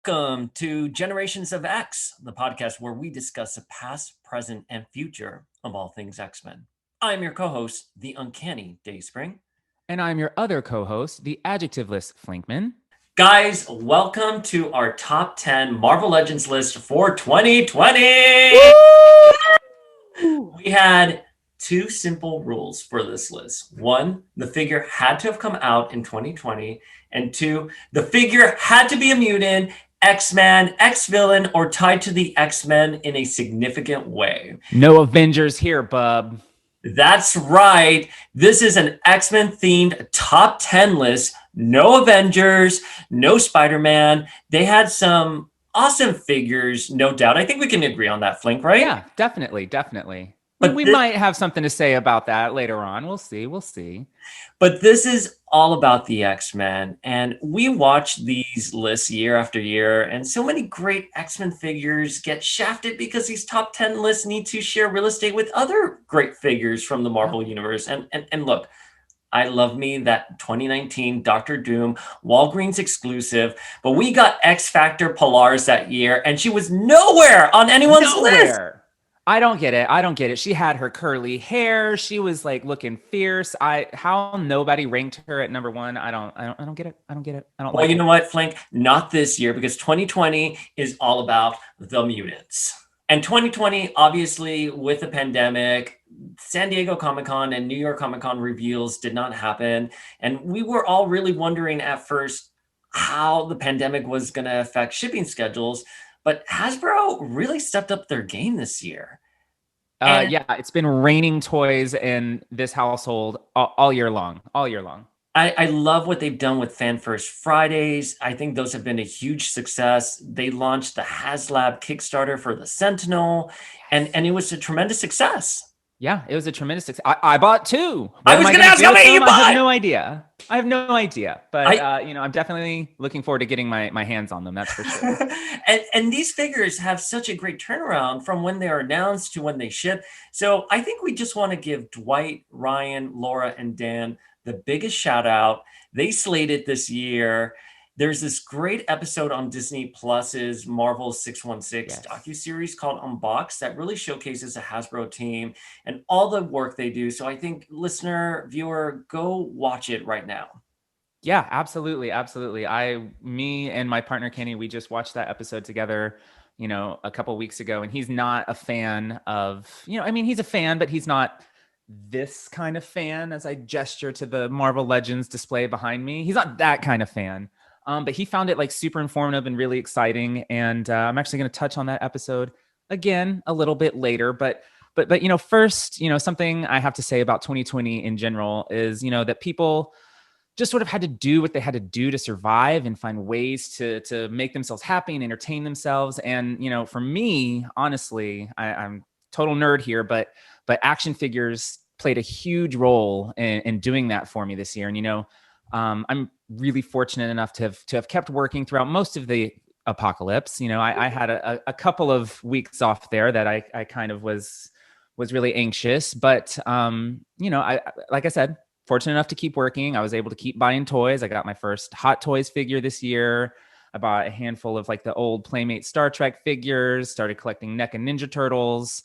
Welcome to Generations of X, the podcast where we discuss the past, present, and future of all things X-Men. I'm your co-host, the uncanny Dayspring. And I'm your other co-host, the adjectiveless Flinkman. Guys, welcome to our top 10 Marvel Legends list for 2020. Woo! We had two simple rules for this list. One, the figure had to have come out in 2020. And two, the figure had to be a mutant, X-Man, X-Villain, or tied to the X-Men in a significant way. No Avengers here, bub. That's right. This is an X-Men themed top 10 list. No Avengers, no Spider-Man. They had some awesome figures, no doubt. I think we can agree on that, Flink, right? Yeah, definitely. But we might have something to say about that later on. We'll see. But this is all about the X-Men. And we watch these lists year after year. And so many great X-Men figures get shafted because these top 10 lists need to share real estate with other great figures from the Marvel Universe. And look, I love me that 2019 Doctor Doom Walgreens exclusive, but we got X Factor Polaris that year, and she was nowhere on anyone's list. I don't get it. She had her curly hair. She was like looking fierce. How nobody ranked her at number one. I don't get it. Well, you know what, Flink? Not this year, because 2020 is all about the mutants. And 2020, obviously, with the pandemic, San Diego Comic-Con and New York Comic-Con reveals did not happen. And we were all really wondering at first how the pandemic was going to affect shipping schedules. But Hasbro really stepped up their game this year. Yeah, it's been raining toys in this household all year long. I love what they've done with Fan First Fridays. I think those have been a huge success. They launched the HasLab Kickstarter for the Sentinel, and it was a tremendous success. Yeah, it was a tremendous success. I bought two. I was going to ask how many you bought. I have no idea. But I'm definitely looking forward to getting my hands on them. That's for sure. and these figures have such a great turnaround from when they are announced to when they ship. So I think we just want to give Dwight, Ryan, Laura, and Dan the biggest shout out. They slayed it this year. There's this great episode on Disney Plus's Marvel 616 docuseries called Unboxed that really showcases the Hasbro team and all the work they do. So I think listener, viewer, go watch it right now. Yeah, absolutely. Me and my partner Kenny, we just watched that episode together, a couple weeks ago, and he's not a fan of, he's a fan, but he's not this kind of fan. As I gesture to the Marvel Legends display behind me, he's not that kind of fan. But he found it like super informative and really exciting. And I'm actually going to touch on that episode again a little bit later. But first, something I have to say about 2020 in general is, that people just sort of had to do what they had to do to survive and find ways to make themselves happy and entertain themselves. And, for me, honestly, I'm total nerd here, but action figures played a huge role in doing that for me this year. And, I'm really fortunate enough to have kept working throughout most of the apocalypse. I had a couple of weeks off there that I kind of was really anxious, but I like I said, fortunate enough to keep working. I was able to keep buying toys. I got my first Hot Toys figure this year. I bought a handful of like the old Playmate Star Trek figures, started collecting NECA Ninja Turtles.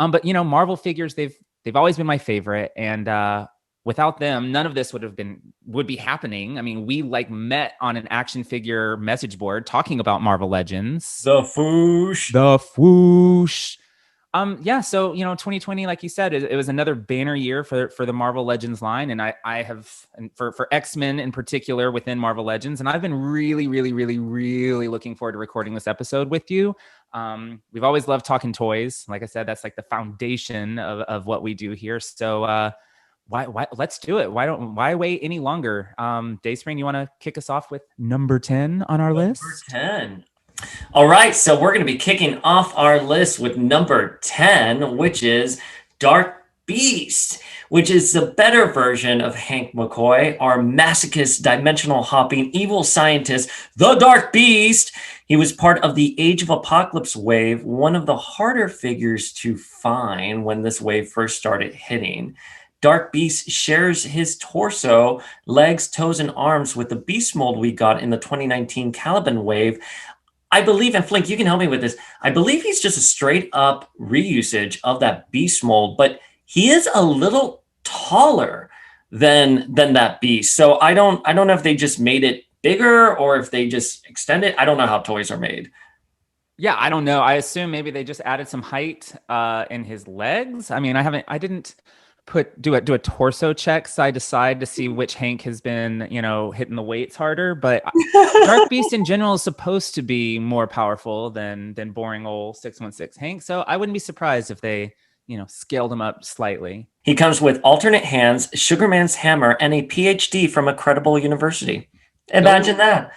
But Marvel figures, they've always been my favorite. And without them, none of this would be happening. I mean, we met on an action figure message board talking about Marvel Legends. The foosh. So 2020, like you said, it was another banner year for the Marvel Legends line, and I have, and for X-Men in particular within Marvel Legends, and I've been really, really, really, really looking forward to recording this episode with you. We've always loved talking toys. Like I said, that's like the foundation of what we do here. So why let's do it. Why wait any longer? Dayspring, you want to kick us off with number 10 on our list? Number 10. All right, so we're going to be kicking off our list with number 10, which is Dark Beast, which is the better version of Hank McCoy, our masochist, dimensional hopping, evil scientist, the Dark Beast. He was part of the Age of Apocalypse wave, one of the harder figures to find when this wave first started hitting. Dark Beast shares his torso, legs, toes, and arms with the Beast mold we got in the 2019 Caliban wave. I believe, and Flink, you can help me with this. I believe he's just a straight up reusage of that beast mold, but he is a little taller than that beast. So I don't know if they just made it bigger or if they just extend it. I don't know how toys are made. Yeah, I don't know. I assume maybe they just added some height in his legs. I mean, I didn't do a torso check side to side to see which Hank has been, hitting the weights harder. But Dark Beast in general is supposed to be more powerful than boring old 616 Hank. So I wouldn't be surprised if they, scaled him up slightly. He comes with alternate hands, Sugarman's hammer, and a PhD from a credible university. Imagine Oh, that.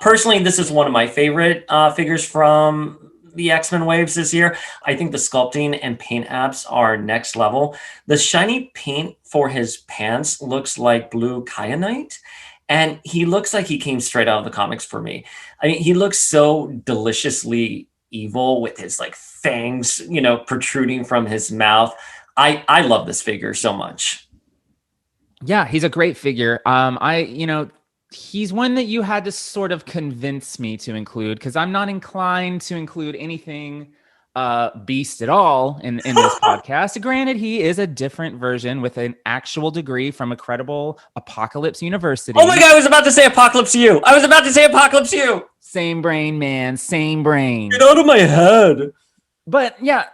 Personally, this is one of my favorite figures from the X-Men waves this year. I think the sculpting and paint apps are next level. The shiny paint for his pants looks like blue kyanite, and he looks like he came straight out of the comics for me. I mean, he looks so deliciously evil with his like fangs, protruding from his mouth. I love this figure so much. yeah, he's a great figure. He's one that you had to sort of convince me to include because I'm not inclined to include anything Beast at all in this podcast. Granted, he is a different version with an actual degree from a credible Apocalypse Oh my University. god, I was about to say Apocalypse U. I was about to say Apocalypse U. Same brain, man, same Get brain. out of my head. But yeah,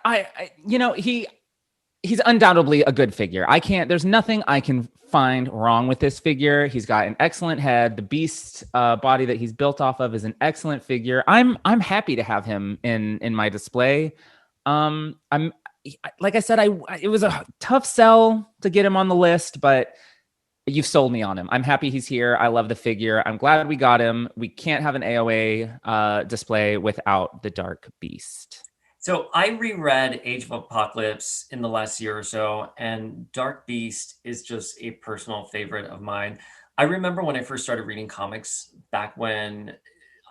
he's undoubtedly a good figure. There's nothing I can find wrong with this figure. He's got an excellent head. The beast body that he's built off of is an excellent figure. I'm happy to have him in my display. I'm like I said, it was a tough sell to get him on the list, but you've sold me on him. I'm happy he's here. I love the figure. I'm glad we got him. We can't have an AOA display without the Dark Beast. So I reread Age of Apocalypse in the last year or so, and Dark Beast is just a personal favorite of mine. I remember when I first started reading comics back when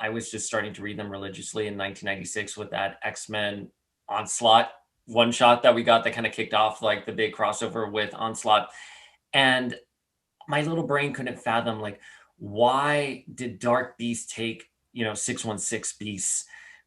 I was just starting to read them religiously in 1996 with that X-Men Onslaught one shot that we got that kind of kicked off like the big crossover with Onslaught. And my little brain couldn't fathom like why did Dark Beast take 616 Beast's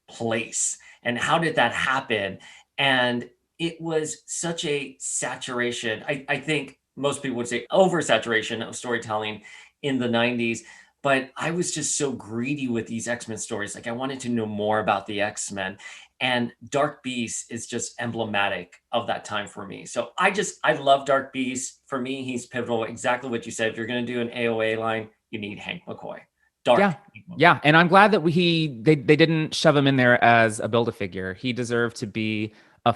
place and how did that happen? And it was such a saturation. I think most people would say oversaturation of storytelling in the 90s. But I was just so greedy with these X-Men stories. Like I wanted to know more about the X-Men. And Dark Beast is just emblematic of that time for me. So I love Dark Beast. For me, he's pivotal. Exactly what you said. If you're going to do an AOA line, you need Hank McCoy. Dark. Yeah. Yeah. And I'm glad that they didn't shove him in there as a Build-A-Figure. He deserved to be a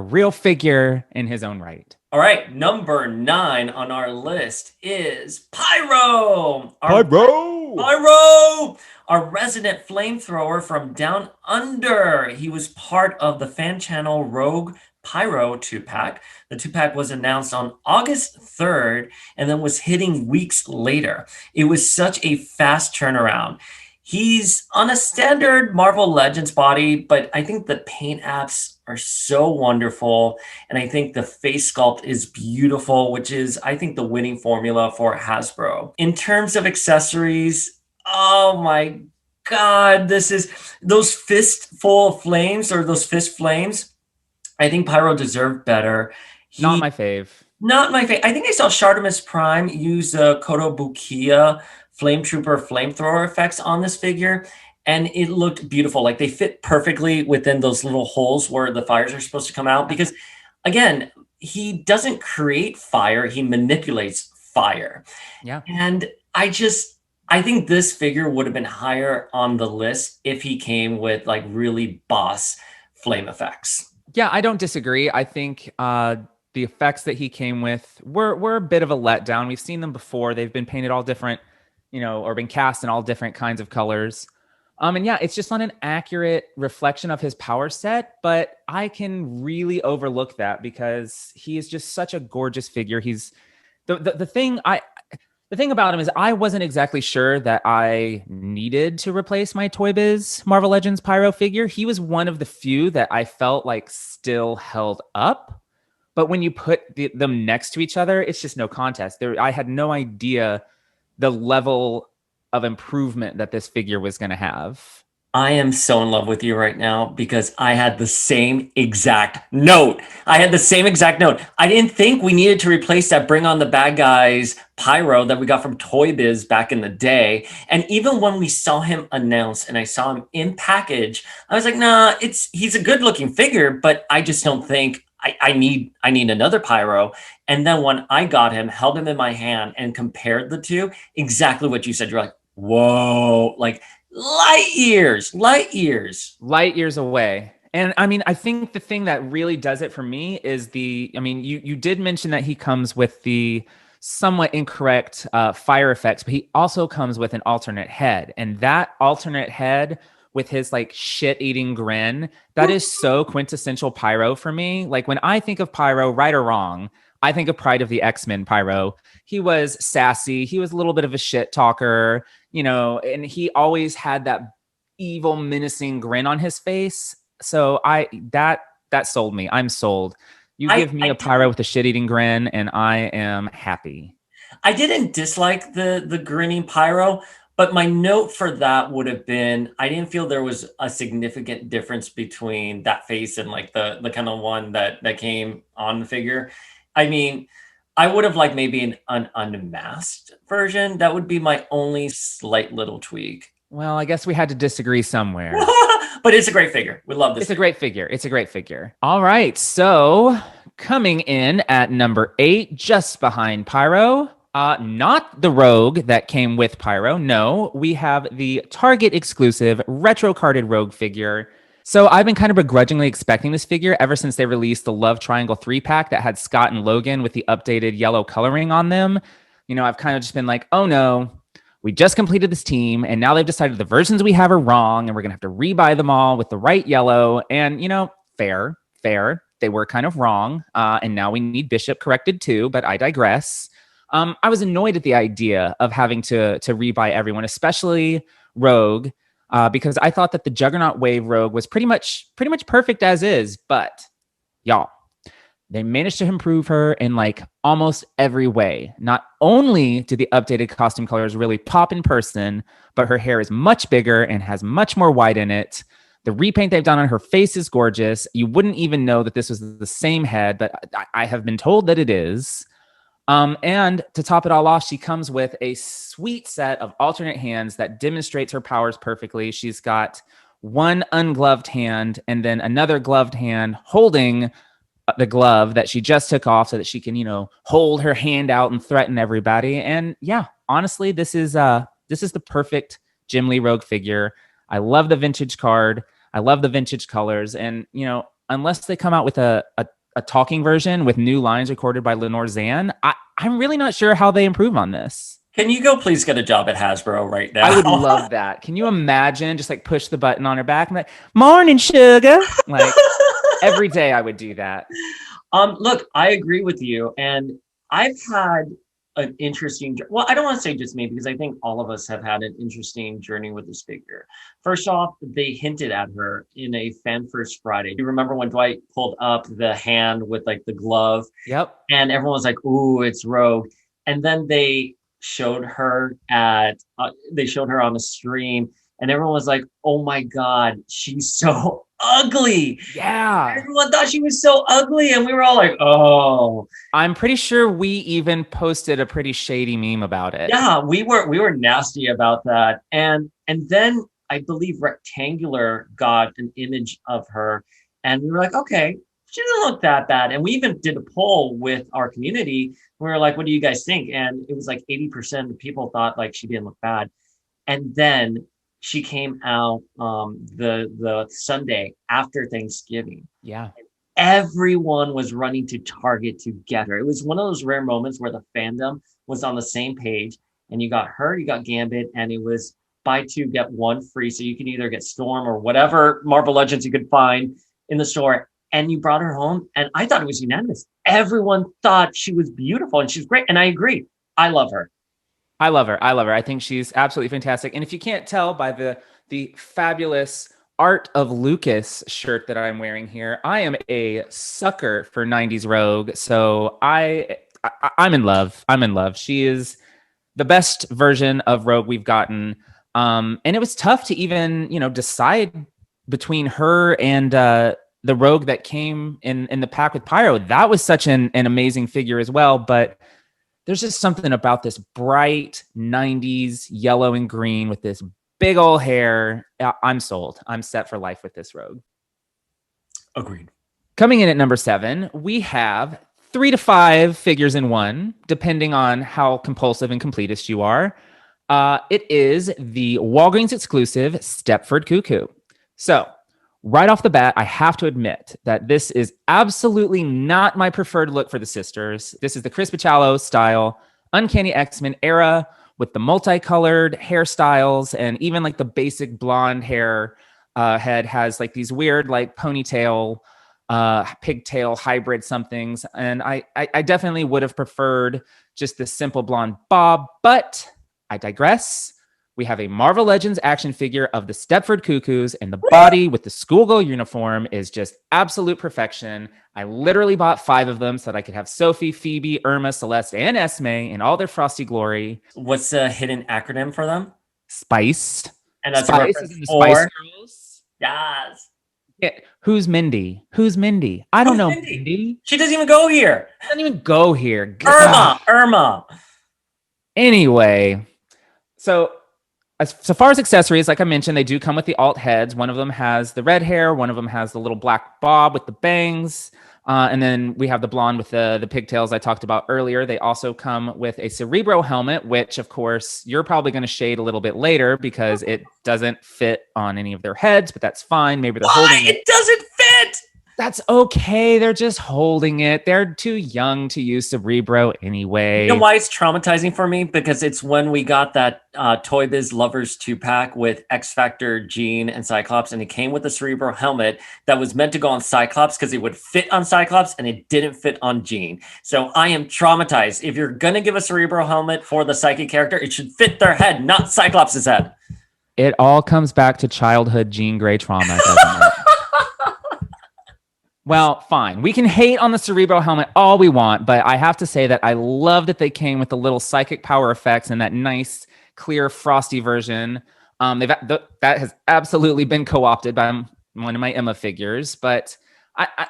real figure in his own right. All right, number 9 on our list is Pyro. Pyro! Pyro, our resident flamethrower from Down Under. He was part of the fan channel Rogue Pyro 2-pack. The 2-pack was announced on August 3rd and then was hitting weeks later. It was such a fast turnaround. He's on a standard Marvel Legends body, but I think the paint apps are so wonderful. And I think the face sculpt is beautiful, which is, I think, the winning formula for Hasbro. In terms of accessories, oh my God, this is those fistful of flames or those fist flames. I think Pyro deserved better. Not my fave. Not my favorite. I think I saw Shartimus Prime use Kotobukiya Flame Trooper flamethrower effects on this figure, and it looked beautiful. Like they fit perfectly within those little holes where the fires are supposed to come out. Because, again, he doesn't create fire; he manipulates fire. Yeah. And I think this figure would have been higher on the list if he came with like really boss flame effects. Yeah, I don't disagree. I think the effects that he came with were a bit of a letdown. We've seen them before. They've been painted all different, or been cast in all different kinds of colors. And yeah, it's just not an accurate reflection of his power set, but I can really overlook that because he is just such a gorgeous figure. He's the thing about him is I wasn't exactly sure that I needed to replace my Toy Biz Marvel Legends Pyro figure. He was one of the few that I felt like still held up. But when you put them next to each other, it's just no contest. I had no idea the level of improvement that this figure was going to have. I am so in love with you right now because I had the same exact note. I had the same exact note. I didn't think we needed to replace that Bring on the Bad Guys pyro that we got from Toy Biz back in the day. And even when we saw him announced and I saw him in package, I was like, nah, he's a good looking figure, but I just don't think I need another pyro. And then when I got him, held him in my hand and compared the two, exactly what you said. You're like, whoa, like light years, light years. Light years away. And I mean, I think the thing that really does it for me is I mean, you did mention that he comes with the somewhat incorrect fire effects, but he also comes with an alternate head. And that alternate head with his like shit eating grin, that is so quintessential Pyro for me. Like when I think of Pyro, right or wrong, I think of Pride of the X-Men Pyro. He was sassy. He was a little bit of a shit talker, and he always had that evil, menacing grin on his face. So that sold me. I'm sold. You I give me I a Pyro didn't with a shit-eating grin, and I am happy. I didn't dislike the grinning pyro, but my note for that would have been I didn't feel there was a significant difference between that face and like the kind of one that came on the figure. I mean, I would have liked maybe an unmasked version. That would be my only slight little tweak. Well, I guess we had to disagree somewhere. But it's a great figure. We love this It's a figure. great figure. It's a great figure. All right. So coming in at number 8, just behind Pyro, not the Rogue that came with Pyro. No, we have the Target exclusive retro carded Rogue figure. So I've been kind of begrudgingly expecting this figure ever since they released the Love Triangle 3-pack that had Scott and Logan with the updated yellow coloring on them. I've kind of just been like, oh no, we just completed this team and now they've decided the versions we have are wrong and we're going to have to rebuy them all with the right yellow. And, fair, fair. They were kind of wrong. And now we need Bishop corrected too, but I digress. I was annoyed at the idea of having to rebuy everyone, especially Rogue, because I thought that the Juggernaut Wave Rogue was pretty much perfect as is. But y'all, they managed to improve her in like almost every way. Not only do the updated costume colors really pop in person, but her hair is much bigger and has much more white in it. The repaint they've done on her face is gorgeous. You wouldn't even know that this was the same head, but I have been told that it is. And to top it all off, she comes with a sweet set of alternate hands that demonstrates her powers perfectly. She's got one ungloved hand and then another gloved hand holding the glove that she just took off so that she can, hold her hand out and threaten everybody. And yeah, honestly, this is the perfect Jim Lee Rogue figure. I love the vintage card. I love the vintage colors. And, unless they come out with a talking version with new lines recorded by Lenore Zan, I'm really not sure how they improve on this. Can you go please get a job at Hasbro right now? I would love that. Can you imagine just like push the button on her back and like, morning, sugar? Like every day I would do that. Look, I agree with you, and I've had an interesting. Well, I don't want to say just me because I think all of us have had an interesting journey with this figure. First off, they hinted at her in a Fan First Friday. Do you remember when Dwight pulled up the hand with like the glove, Yep. and everyone was like, "Ooh, it's Rogue," and then they showed her on a stream, and everyone was like, "Oh my God, she's so ugly." Yeah. Everyone thought she was so ugly, and we were all like, "Oh." I'm pretty sure we even posted a pretty shady meme about it. Yeah, we were nasty about that. And then I believe Rectangular got an image of her, and we were like, okay, she doesn't look that bad. And we even did a poll with our community. We were like, what do you guys think? And it was like 80% of people thought like she didn't look bad. And then she came out the Sunday after Thanksgiving. Yeah. Everyone was running to Target to get her. It was one of those rare moments where the fandom was on the same page, and you got her, you got Gambit, and it was buy two get one free. So you can either get Storm or whatever Marvel Legends you could find in the store. And you brought her home, and I thought it was unanimous. Everyone thought she was beautiful and she's great, and I agree. I love her. I love her. I love her. I think she's absolutely fantastic. And if you can't tell by the fabulous Art of Lucas shirt that I'm wearing here, I am a sucker for 90s Rogue. So I'm in love. I'm in love. She is the best version of Rogue we've gotten. And it was tough to even, decide between her and the rogue that came in the pack with Pyro. That was such an amazing figure as well. But there's just something about this bright 90s yellow and green with this big old hair. I'm sold. I'm set for life with this rogue. Agreed. Coming in at number 7, we have 3 to 5 figures in one, depending on how compulsive and completist you are. It is the Walgreens exclusive Stepford Cuckoo. So, right off the bat, I have to admit that this is absolutely not my preferred look for the sisters. This is the Chris Bachalo style, Uncanny X-Men era with the multicolored hairstyles, and even like the basic blonde hair head has like these weird like ponytail, pigtail hybrid somethings. And I definitely would have preferred just the simple blonde bob, but I digress. We have a Marvel Legends action figure of the Stepford Cuckoos, and the body with the schoolgirl uniform is just absolute perfection. I literally bought 5 of them so that I could have Sophie, Phoebe, Irma, Celeste, and Esme in all their frosty glory. What's the hidden acronym for them? Spiced. And that's a Spice is reference in the Spice for Girls. yes. Yeah. Who's Mindy? Who's Mindy? I don't Who's know Mindy? Mindy. She doesn't even go here. She doesn't even go here. Irma. Anyway, so so far as accessories, like I mentioned, they do come with the alt heads. One of them has the red hair. One of them has the little black bob with the bangs. And then we have the blonde with the pigtails I talked about earlier. They also come with a Cerebro helmet, which, of course, you're probably going to shade a little bit later because it doesn't fit on any of their heads, but that's fine. Maybe they're holding it. It doesn't fit. That's okay. They're just holding it. They're too young to use Cerebro anyway. You know why it's traumatizing for me? Because it's when we got that Toy Biz Lovers 2-pack with X Factor, Jean, and Cyclops, and it came with a Cerebro helmet that was meant to go on Cyclops because it would fit on Cyclops, and it didn't fit on Jean. So I am traumatized. If you're going to give a Cerebro helmet for the Psychic character, it should fit their head, not Cyclops' head. It all comes back to childhood Jean Grey trauma, doesn't it? Well, fine. We can hate on the Cerebro helmet all we want, but I have to say that I love that they came with the little psychic power effects and that nice, clear, frosty version. That has absolutely been co-opted by one of my Emma figures, but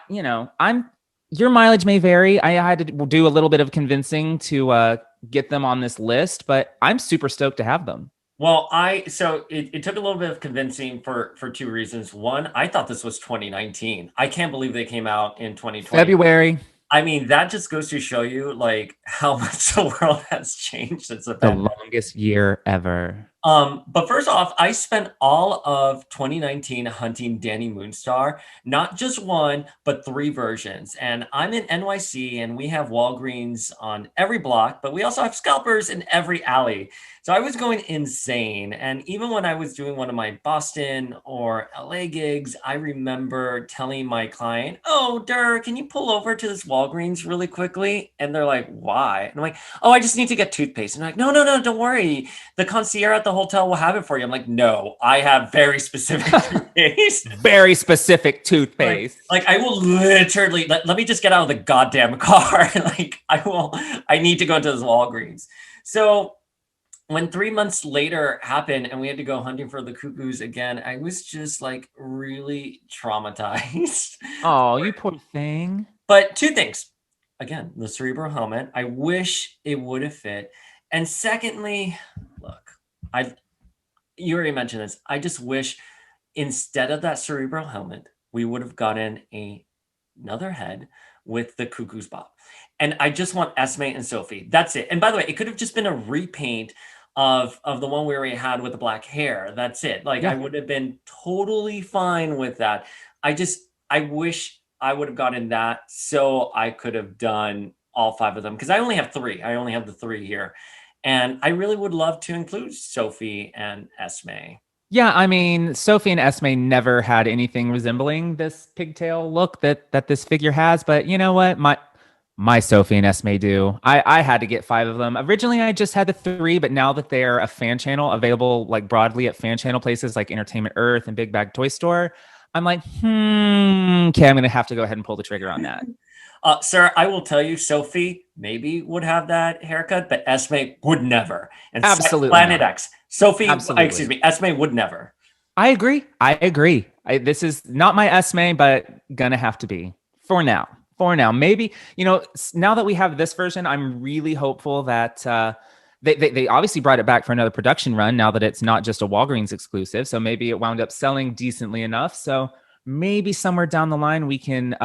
your mileage may vary. I had to do a little bit of convincing to get them on this list, but I'm super stoked to have them. Well, it took a little bit of convincing for 2 reasons. One, I thought this was 2019. I can't believe they came out in 2020. February. I mean, that just goes to show you like how much the world has changed since the longest year ever. But first off, I spent all of 2019 hunting Danny Moonstar, not just one, but 3 versions. And I'm in NYC and we have Walgreens on every block, but we also have scalpers in every alley. So I was going insane. And even when I was doing one of my Boston or LA gigs, I remember telling my client, "Oh, Durr, can you pull over to this Walgreens really quickly?" And they're like, "Why?" And I'm like, "Oh, I just need to get toothpaste." And they're like, "No, don't worry. The concierge at the hotel will have it for you." I'm like, "No, I have very specific toothpaste." Very specific toothpaste. Like I will literally let me just get out of the goddamn car. I need to go into this Walgreens. So when 3 months later happened and we had to go hunting for the cuckoos again, I was just like really traumatized. Oh, you poor thing. But 2 things. Again, the Cerebro helmet. I wish it would have fit. And secondly, look, you already mentioned this. I just wish instead of that Cerebro helmet, we would have gotten another head with the cuckoo's bob. And I just want Esme and Sophie. That's it. And by the way, it could have just been a repaint of the one we already had with the black hair. That's it. Like I would have been totally fine with that. I wish I would have gotten that so I could have done all 5 of them because I only have 3. I only have the 3 here. And I really would love to include Sophie and Esme. Yeah, I mean, Sophie and Esme never had anything resembling this pigtail look that this figure has, but you know what? My Sophie and Esme do. I had to get 5 of them. Originally, I just had the 3, but now that they're a fan channel available like broadly at fan channel places like Entertainment Earth and Big Bag Toy Store, I'm like, okay, I'm going to have to go ahead and pull the trigger on that. Sir, I will tell you, Sophie maybe would have that haircut, but Esme would never. And Absolutely Planet not. X, Sophie, excuse Absolutely. me, Esme would never. I agree. I agree. This is not my Esme, but gonna have to be for now. For now, maybe now that we have this version, I'm really hopeful that they obviously brought it back for another production run. Now that it's not just a Walgreens exclusive, so maybe it wound up selling decently enough. So maybe somewhere down the line we can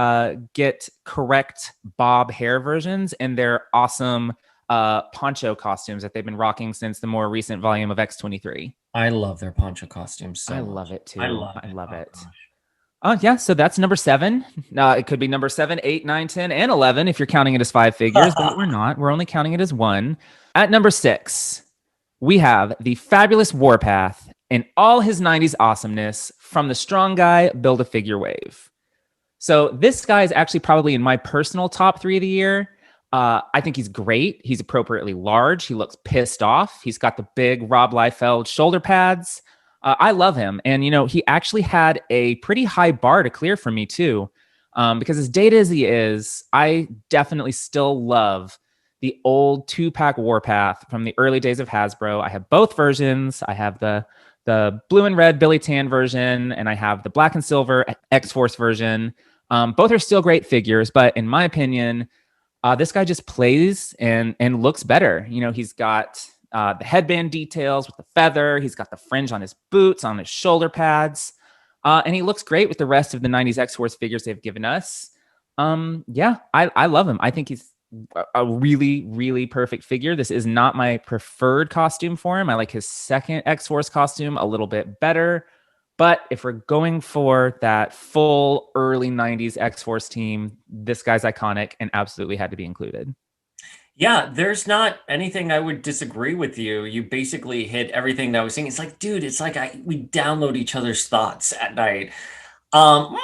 get correct bob hair versions and their awesome poncho costumes that they've been rocking since the more recent volume of X23. I love their poncho costumes I so love much. it I too. love I it. love Oh it. gosh. Oh, yeah. So that's number 7. It could be number 7, 8, 9, 10, and 11 if you're counting it as 5 figures, but we're not. We're only counting it as 1. At number 6, we have the fabulous Warpath in all his 90s awesomeness from the Strong Guy Build a Figure Wave. So this guy is actually probably in my personal top 3 of the year. I think he's great. He's appropriately large. He looks pissed off. He's got the big Rob Liefeld shoulder pads. I love him. And, he actually had a pretty high bar to clear for me, too. Because as dated as he is, I definitely still love the old 2-pack Warpath from the early days of Hasbro. I have both versions. I have the blue and red Billy Tan version, and I have the black and silver X-Force version. Both are still great figures, but in my opinion, this guy just plays and looks better. He's got the headband details with the feather. He's got the fringe on his boots, on his shoulder pads. And he looks great with the rest of the 90s X-Force figures they've given us. Yeah, I love him. I think he's a really, really perfect figure. This is not my preferred costume for him. I like his second X-Force costume a little bit better. But if we're going for that full early 90s X-Force team, this guy's iconic and absolutely had to be included. Yeah, there's not anything I would disagree with you. You basically hit everything that I was saying. It's like, dude, it's like we download each other's thoughts at night. Um,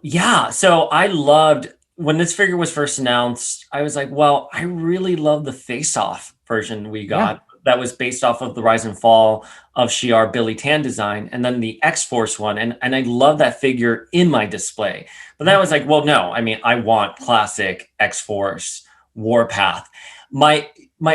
yeah. So I loved when this figure was first announced. I was like, well, I really love the face-off version we Yeah. got that was based off of the Rise and Fall of Shi'ar Billy Tan design, and then the X-Force one, and I love that figure in my display. But then I was like, well, no, I mean, I want classic X-Force Warpath. My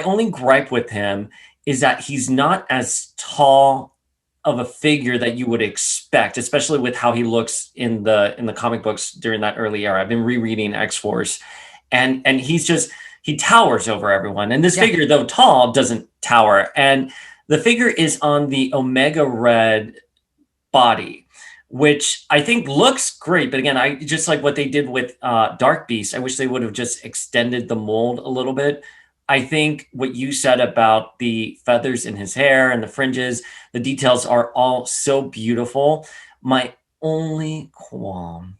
only gripe with him is that he's not as tall of a figure that you would expect, especially with how he looks in the comic books during that early era. I've been rereading X-Force, and he towers over everyone. And this figure, though tall, doesn't tower. And the figure is on the Omega Red body, which I think looks great. But again, I just like what they did with Dark Beast. I wish they would have just extended the mold a little bit. I think what you said about the feathers in his hair and the fringes, the details are all so beautiful. My only qualm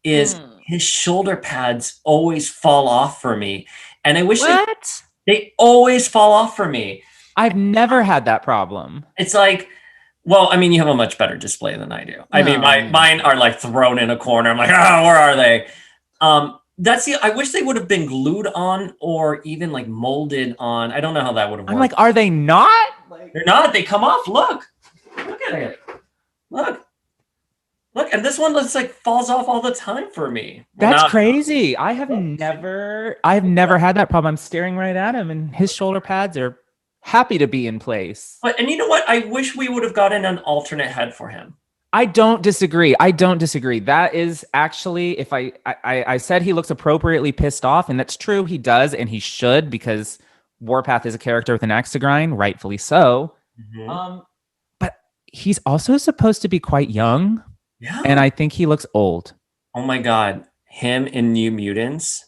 is his shoulder pads always fall off for me. And I wish they always fall off for me. I've never had that problem. It's like, well, I mean, you have a much better display than I do. I mean, mine are like thrown in a corner. I'm like, where are they? I wish they would have been glued on or even like molded on. I don't know how that would have worked. I'm like, are they not? They're not. They come off. Look at it. Look, and this one looks like falls off all the time for me. That's crazy. I've never had that problem. I'm staring right at him, and his shoulder pads are happy to be in place. And you know what? I wish we would have gotten an alternate head for him. I don't disagree. That is actually, if I said he looks appropriately pissed off, and that's true, he does, and he should, because Warpath is a character with an axe to grind, rightfully so. Mm-hmm. But he's also supposed to be quite young. Yeah. And I think he looks old. Oh my God. Him in New Mutants,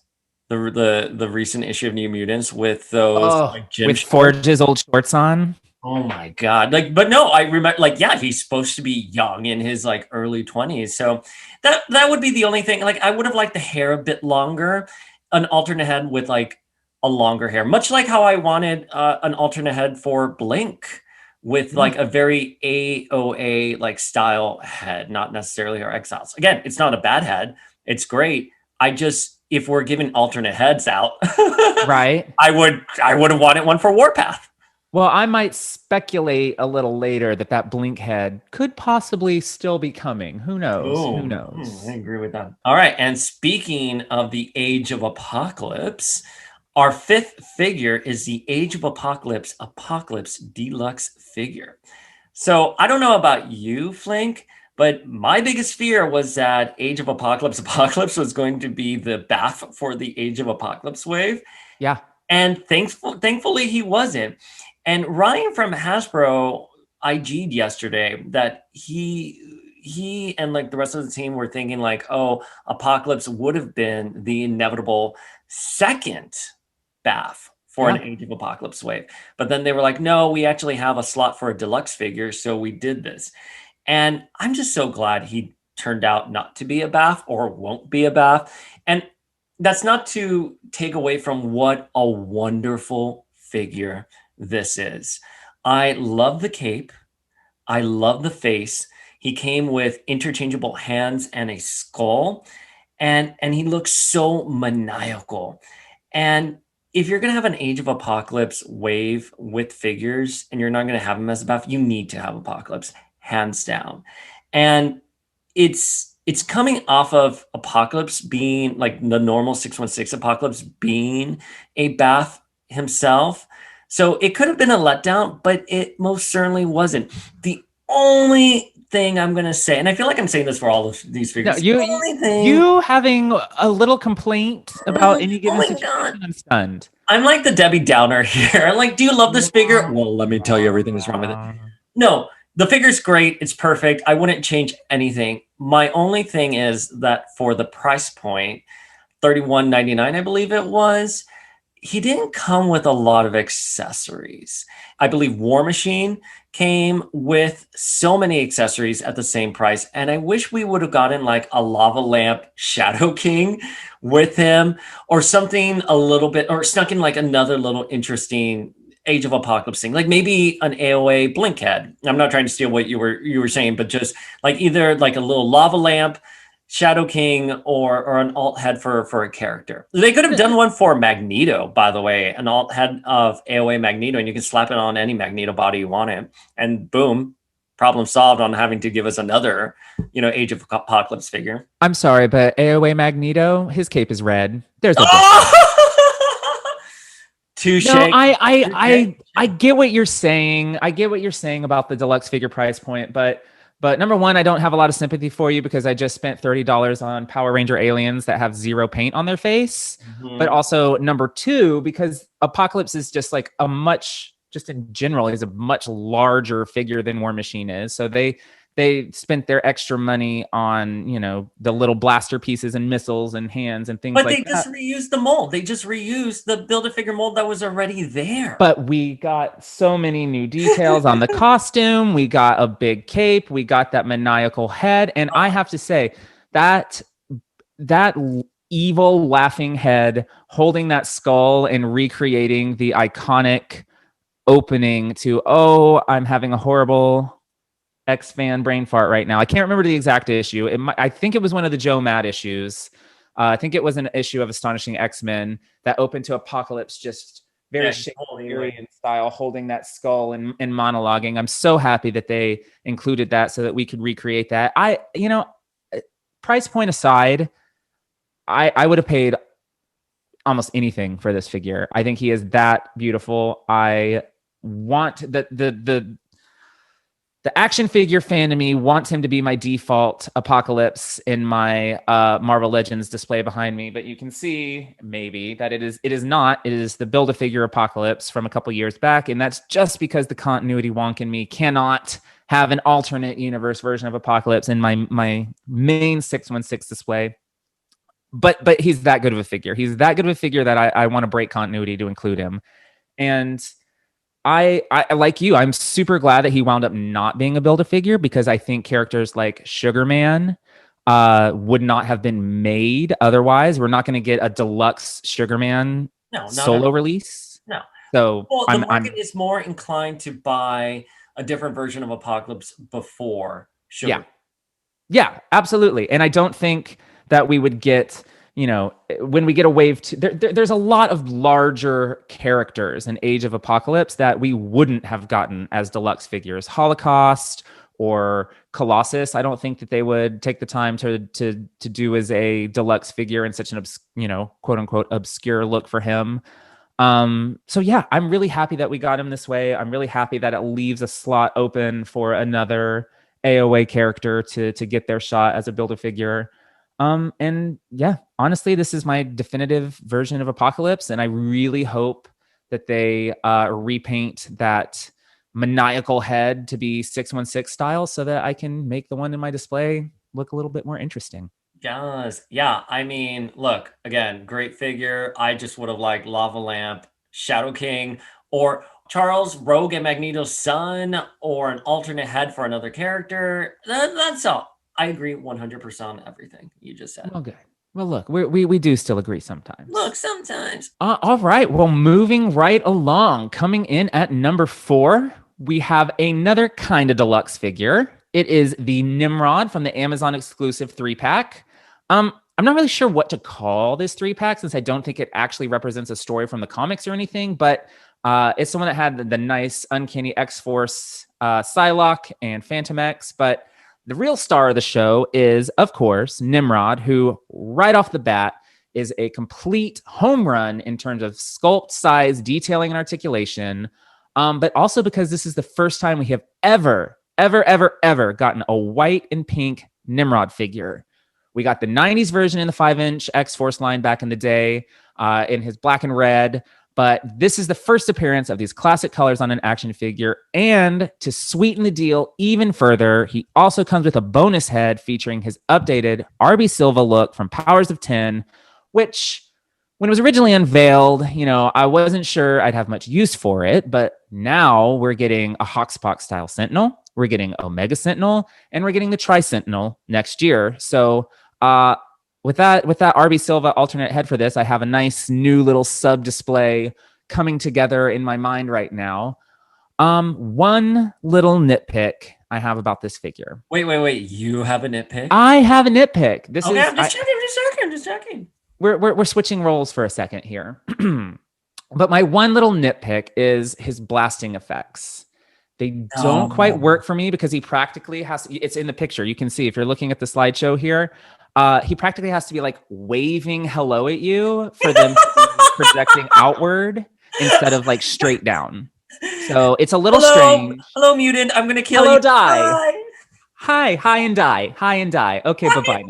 the recent issue of New Mutants with those with Forge's old shorts on. Oh my God. But no, I remember he's supposed to be young in his early 20s. So that would be the only thing. I would have liked the hair a bit longer, an alternate head with a longer hair, much like how I wanted an alternate head for Blink with a very AOA style head, not necessarily our Exiles. Again, it's not a bad head. It's great. If we're giving alternate heads out, right, I would have wanted one for Warpath. Well, I might speculate a little later that that blink head could possibly still be coming. Who knows? Who Boom. I knows? agree with that. All right. And speaking of the Age of Apocalypse, our fifth figure is the Age of Apocalypse Deluxe figure. So I don't know about you, Flink, but my biggest fear was that Age of Apocalypse was going to be the BAF for the Age of Apocalypse wave. Yeah. And thankfully he wasn't. And Ryan from Hasbro IG'd yesterday that he and like the rest of the team were thinking like, oh, Apocalypse would have been the inevitable second BAF for an Yeah. Age of Apocalypse wave. But then they were like, no, we actually have a slot for a deluxe figure, so we did this. And I'm just so glad he turned out not to be a BAF or won't be a BAF. And that's not to take away from what a wonderful figure this is. I love the cape. I love the face. He came with interchangeable hands and a skull, and he looks so maniacal. And if you're going to have an Age of Apocalypse wave with figures and you're not going to have him as a buff, you need to have Apocalypse, hands down. And it's coming off of Apocalypse being like the normal 616 Apocalypse being a bath himself. So it could have been a letdown, but it most certainly wasn't. The only thing I'm going to say, and I feel like I'm saying this for all of these No, figures, the you only thing, you having a little complaint about any oh given my God, situation, I'm stunned. I'm like the Debbie Downer here. I'm like, do you love this figure? Well, let me tell you everything that's wrong with it. No, the figure's great. It's perfect. I wouldn't change anything. My only thing is that for the price point, 31.99, I believe it was, he didn't come with a lot of accessories. I believe War Machine came with so many accessories at the same price. And I wish we would have gotten like a lava lamp Shadow King with him or something a little bit, or snuck in like another little interesting Age of Apocalypse thing, like maybe an AOA blink head. I'm not trying to steal what you were saying, but just like either like a little lava lamp Shadow King or an alt head for a character. They could have done one for Magneto, by the way, an alt head of AOA Magneto, and you can slap it on any Magneto body you want it, and boom, problem solved on having to give us another, Age of Apocalypse figure. I'm sorry, but AOA Magneto, his cape is red. There's a difference. Oh! Touche. No, Touche. I get what you're saying. I get what you're saying about the deluxe figure price point, but number one, I don't have a lot of sympathy for you because I just spent $30 on Power Ranger aliens that have zero paint on their face. But Mhm. also number two, because Apocalypse is just like just in general, is a much larger figure than War Machine is. So they spent their extra money on, the little blaster pieces and missiles and hands and things But like they just that. reused the mold. They just reused the Build-A-Figure mold that was already there. But we got so many new details on the costume. We got a big cape. We got that maniacal head. And I have to say that that evil laughing head holding that skull and recreating the iconic opening to, oh, I'm having a horrible X-fan brain fart right now. I can't remember the exact issue. I think it was one of the Joe Mad issues. I think it was an issue of Astonishing X-Men that opened to Apocalypse just very Shakespearean style, holding that skull and monologuing. I'm so happy that they included that so that we could recreate that. Price point aside, I would have paid almost anything for this figure. I think he is that beautiful. I want the action figure fan of me wants him to be my default Apocalypse in my Marvel Legends display behind me, but you can see maybe that it is not. It is the Build-A-Figure Apocalypse from a couple years back, and that's just because the continuity wonk in me cannot have an alternate universe version of Apocalypse in my main 616 display. But he's that good of a figure. He's that good of a figure that I want to break continuity to include him. And I like you. I'm super glad that he wound up not being a Build-A-Figure because I think characters like Sugar Man would not have been made otherwise. We're not going to get a deluxe Sugar Man solo release. No. So well, the market is more inclined to buy a different version of Apocalypse before Sugar. Yeah, absolutely. And I don't think that we would get, when we get a wave two, there's a lot of larger characters in Age of Apocalypse that we wouldn't have gotten as deluxe figures. Holocaust or Colossus, I don't think that they would take the time to do as a deluxe figure in such an quote unquote obscure look for him. So yeah, I'm really happy that we got him this way. I'm really happy that it leaves a slot open for another AOA character to get their shot as a Build-A-Figure. And yeah, honestly, this is my definitive version of Apocalypse, and I really hope that they repaint that maniacal head to be 616 style so that I can make the one in my display look a little bit more interesting. Yes. Yeah. I mean, look, again, great figure. I just would have liked Lava Lamp, Shadow King, or Charles, Rogue and Magneto's son, or an alternate head for another character. That's all. I agree 100% on everything you just said. Well, good. Well, look, we do still agree sometimes. Look, sometimes. All right. Well, moving right along, coming in at number 4, we have another kind of deluxe figure. It is the Nimrod from the Amazon exclusive 3-pack. I'm not really sure what to call this 3-pack since I don't think it actually represents a story from the comics or anything, but it's the one that had the nice Uncanny X-Force Psylocke and Phantom X. But the real star of the show is, of course, Nimrod, who right off the bat is a complete home run in terms of sculpt, size, detailing, and articulation. But also because this is the first time we have ever gotten a white and pink Nimrod figure. We got the 90s version in the 5-inch X-Force line back in the day in his black and red. But this is the first appearance of these classic colors on an action figure. And to sweeten the deal even further, he also comes with a bonus head featuring his updated RB Silva look from Powers of 10, which, when it was originally unveiled, I wasn't sure I'd have much use for it. But now we're getting a Hoxpox style Sentinel, we're getting Omega Sentinel, and we're getting the Tri-Sentinel next year. So with that RB Silva alternate head for this, I have a nice new little sub display coming together in my mind right now. One little nitpick I have about this figure. Wait. You have a nitpick? I have a nitpick. I'm just checking. We're switching roles for a second here. But my one little nitpick is his blasting effects. They don't quite work for me because he practically has to, it's in the picture. You can see if you're looking at the slideshow here, he practically has to be like waving hello at you for them to be projecting outward instead of like straight down. So it's a little strange. Hello, mutant. I'm going to kill you. Hello, die. Hi and die. Okay, bye-bye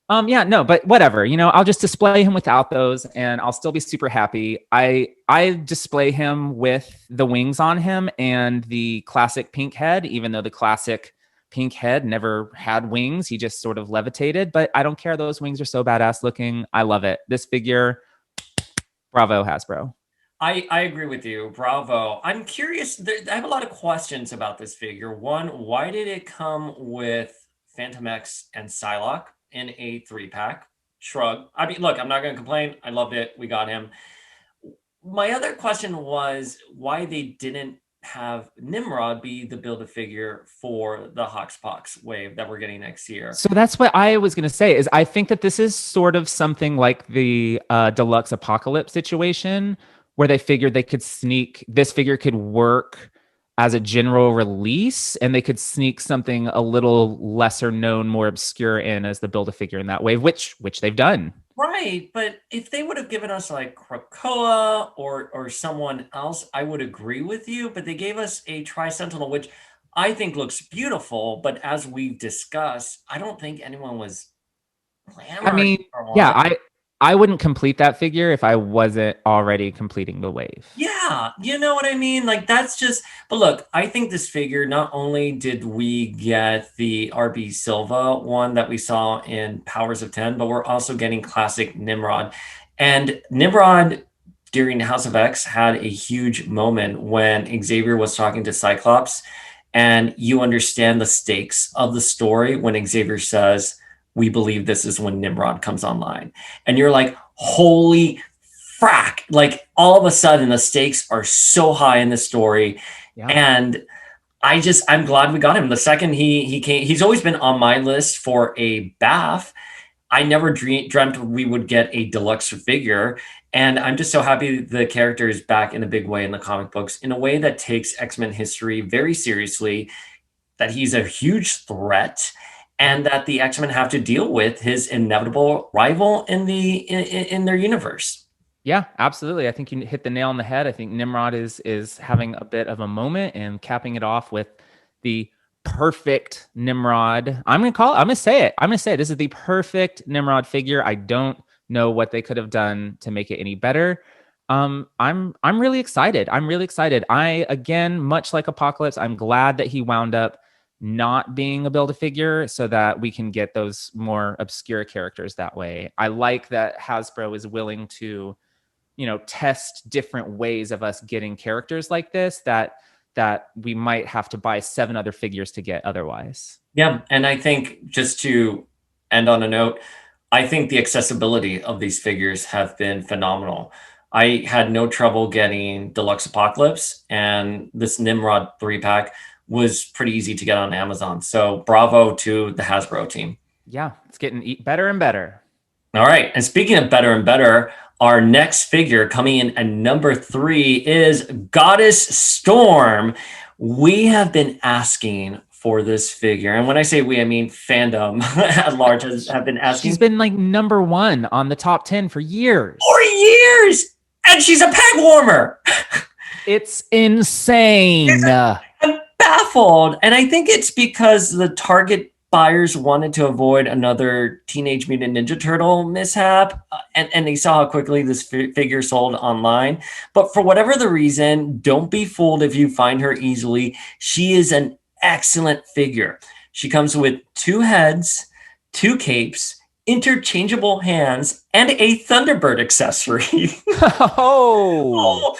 now. Yeah, no, but whatever, I'll just display him without those and I'll still be super happy. I display him with the wings on him and the classic pink head, even though the classic pink head never had wings. He just sort of levitated, but I don't care. Those wings are so badass looking. I love it. This figure, bravo, Hasbro. I agree with you. Bravo. I'm curious. I have a lot of questions about this figure. One, why did it come with Phantom X and Psylocke in a 3-pack? Shrug. I mean, look, I'm not going to complain. I loved it. We got him. My other question was why they didn't have Nimrod be the Build-A-Figure for the Hoxpox wave that we're getting next year. So that's what I was going to say is I think that this is sort of something like the Deluxe Apocalypse situation where they figured they could sneak, this figure could work as a general release, and they could sneak something a little lesser known, more obscure in as the Build-A-Figure in that wave, which they've done. Right, but if they would have given us like Krakoa or someone else, I would agree with you. But they gave us a Tri-Sentinel, which I think looks beautiful. But as we've discussed, I don't think anyone was clamoring. I mean, yeah, I wouldn't complete that figure if I wasn't already completing the wave. Yeah, you know what I mean? Like that's just, but look, I think this figure, not only did we get the RB Silva one that we saw in Powers of 10, but we're also getting classic Nimrod. And Nimrod during House of X had a huge moment when Xavier was talking to Cyclops, and you understand the stakes of the story when Xavier says, "We believe this is when Nimrod comes online." And you're like, holy frack. Like all of a sudden the stakes are so high in this story. Yeah. And I'm glad we got him. The second he came, he's always been on my list for a BAF. I never dreamt we would get a deluxe figure. And I'm just so happy the character is back in a big way in the comic books, in a way that takes X-Men history very seriously, that he's a huge threat, and that the X-Men have to deal with his inevitable rival in their universe. Yeah, absolutely. I think you hit the nail on the head. I think Nimrod is having a bit of a moment and capping it off with the perfect Nimrod. I'm gonna say it. I'm gonna say it. This is the perfect Nimrod figure. I don't know what they could have done to make it any better. I'm really excited. I'm really excited. I again, much like Apocalypse, I'm glad that he wound up not being a Build-A-Figure so that we can get those more obscure characters that way. I like that Hasbro is willing to, test different ways of us getting characters like this that we might have to buy 7 other figures to get otherwise. Yeah, and I think, just to end on a note, I think the accessibility of these figures have been phenomenal. I had no trouble getting Deluxe Apocalypse, and this Nimrod 3-pack was pretty easy to get on Amazon. So bravo to the Hasbro team. Yeah, it's getting better and better. All right. And speaking of better and better, our next figure coming in at number 3 is Goddess Storm. We have been asking for this figure. And when I say we, I mean fandom at large have been asking. She's been like number 1 on the top 10 for years. For years! And she's a peg warmer. It's insane. I'm baffled. And I think it's because the Target buyers wanted to avoid another Teenage Mutant Ninja Turtle mishap, and they saw how quickly this figure sold online. But for whatever the reason, don't be fooled if you find her easily. She is an excellent figure. She comes with 2 heads, 2 capes, interchangeable hands, and a Thunderbird accessory. Oh.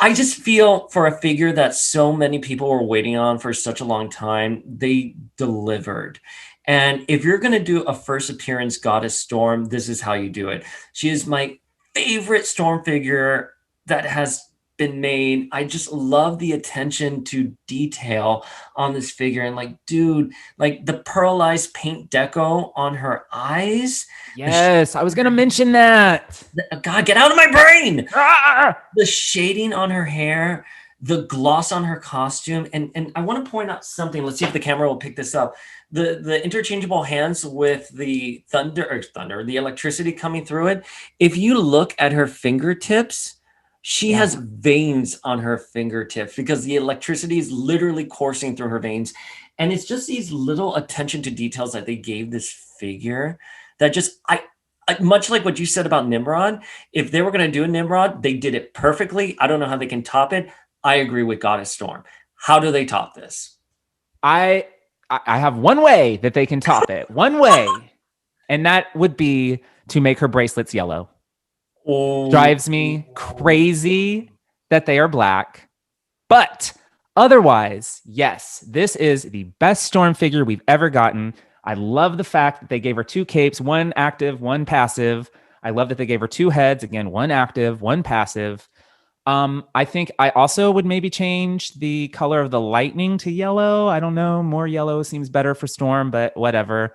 I just feel, for a figure that so many people were waiting on for such a long time, they delivered. And if you're going to do a first appearance Goddess Storm, this is how you do it. She is my favorite Storm figure that has been made. I just love the attention to detail on this figure. And like, dude, like the pearlized paint deco on her eyes. Yes, I was going to mention that. God, get out of my brain. Ah! The shading on her hair, the gloss on her costume, and I want to point out something. Let's see if the camera will pick this up. The interchangeable hands with the the electricity coming through it. If you look at her fingertips, she has veins on her fingertips because the electricity is literally coursing through her veins. And it's just these little attention to details that they gave this figure that just, much like what you said about Nimrod, if they were going to do a Nimrod, they did it perfectly. I don't know how they can top it. I agree with Goddess Storm. How do they top this? I have one way that they can top it. One way. And that would be to make her bracelets yellow. Oh. Drives me crazy that they are black. But otherwise, yes, this is the best Storm figure we've ever gotten. I love the fact that they gave her 2 capes, 1 active, 1 passive. I love that they gave her 2 heads, again, 1 active, 1 passive. I think I also would maybe change the color of the lightning to yellow. I don't know. More yellow seems better for Storm, but whatever.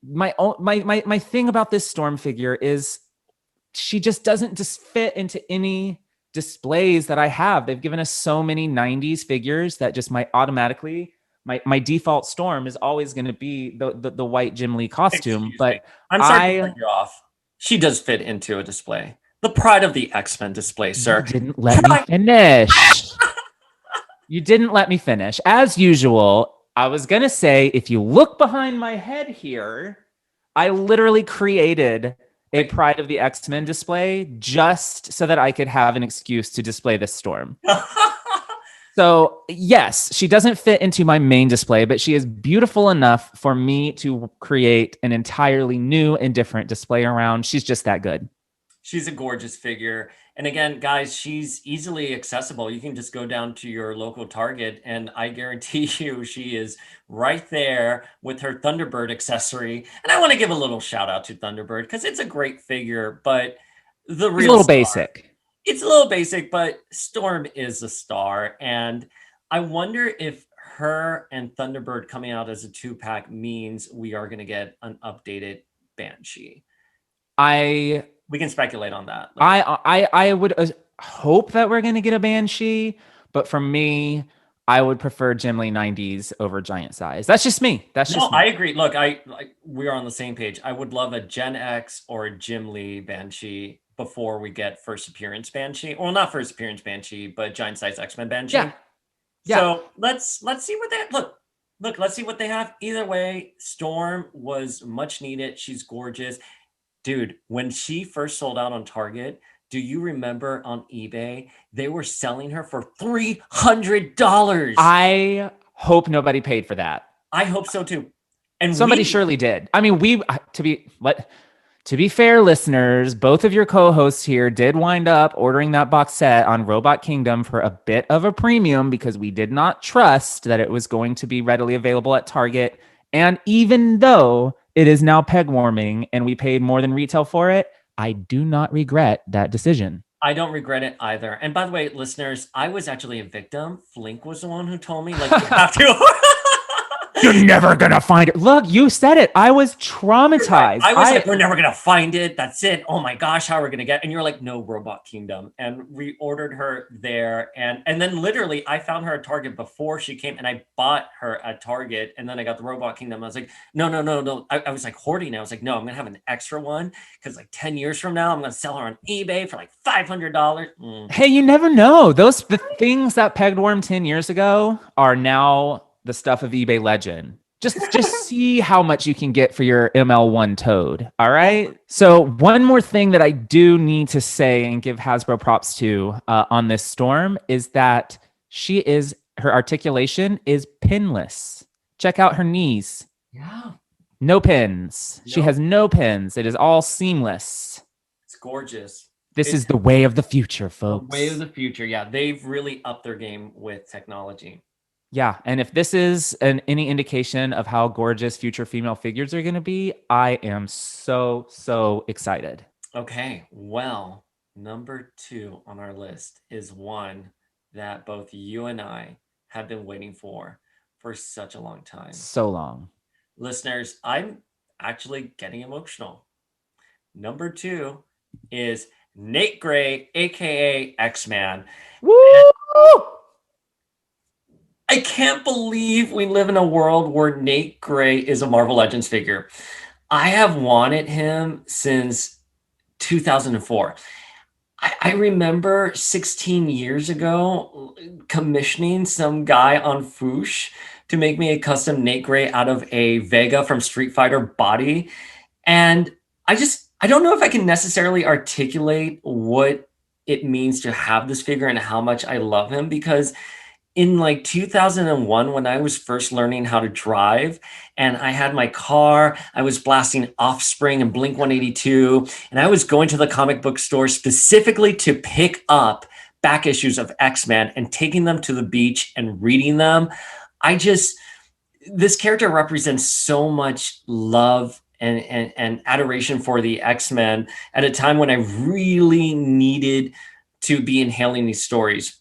My thing about this Storm figure is she just doesn't just fit into any displays that I have. They've given us so many 90s figures that just might automatically, my default Storm is always going to be the white Jim Lee costume. But I'm sorry to cut you off. She does fit into a display. The pride of the X-Men display, sir. You didn't let me finish. You didn't let me finish. As usual, I was going to say, if you look behind my head here, I literally created a Pride of the X-Men display just so that I could have an excuse to display this Storm. So yes, she doesn't fit into my main display, but she is beautiful enough for me to create an entirely new and different display around. She's just that good. She's a gorgeous figure. And again, guys, she's easily accessible. You can just go down to your local Target, and I guarantee you she is right there with her Thunderbird accessory. And I want to give a little shout out to Thunderbird because it's a great figure, but the real It's a little star, basic. It's a little basic, but Storm is a star. And I wonder if her and Thunderbird coming out as a 2-pack means we are going to get an updated Banshee. I We can speculate on that later. I would hope that we're going to get a Banshee, but for me, I would prefer Gimli 90s over Giant Size. That's just me. That's No, just I me. agree. Look, we are on the same page. I would love a Gen X or a Jim Lee Banshee before we get first appearance Banshee. Well, not first appearance Banshee, but giant size X-Men Yeah. Banshee. Yeah. So let's see what they look. Let's see what they have. Either way, Storm was much needed. She's gorgeous, dude. When she first sold out on Target, do you remember on eBay they were selling her for $300? I hope nobody paid for that. I hope so too. And Somebody surely did. I mean, to be fair, listeners, both of your co-hosts here did wind up ordering that box set on Robot Kingdom for a bit of a premium because we did not trust that it was going to be readily available at Target. And even though it is now peg warming and we paid more than retail for it, I do not regret that decision. I don't regret it either. And by the way, listeners, I was actually a victim. Flink was the one who told me, like, you have to. You're never gonna find it. Look, you said it. I was traumatized. Right. I was like, we're never gonna find it. That's it. Oh my gosh, how are we gonna get? And you're like, no, Robot Kingdom. And we ordered her there, and then literally, I found her at Target before she came, and I bought her at Target, and then I got the Robot Kingdom. I was like, no. I was like hoarding it. I was like, no, I'm gonna have an extra one because like 10 years from now, I'm gonna sell her on eBay for like $500. Hey, you never know. The things that pegged worm 10 years ago are now the stuff of eBay legend. Just see how much you can get for your ML1 Toad. All right. So one more thing that I do need to say and give Hasbro props to on this Storm is that her articulation is pinless. Check out her knees. Yeah. No pins. She has no pins. It is all seamless. It's gorgeous. This is the way of the future, folks. The way of the future. Yeah. They've really upped their game with technology. Yeah, and if this is any indication of how gorgeous future female figures are going to be, I am so excited. Okay, well, number 2 on our list is one that both you and I have been waiting for such a long time. So long. Listeners, I'm actually getting emotional. Number 2 is Nate Gray, aka X-Man. Woo! I can't believe we live in a world where Nate Gray is a Marvel Legends figure. I have wanted him since 2004. I remember 16 years ago commissioning some guy on Foosh to make me a custom Nate Gray out of a Vega from Street Fighter body. And I don't know if I can necessarily articulate what it means to have this figure and how much I love him, because in like 2001, when I was first learning how to drive and I had my car, I was blasting Offspring and Blink 182, and I was going to the comic book store specifically to pick up back issues of X-Men and taking them to the beach and reading them. This character represents so much love and adoration for the X-Men at a time when I really needed to be inhaling these stories.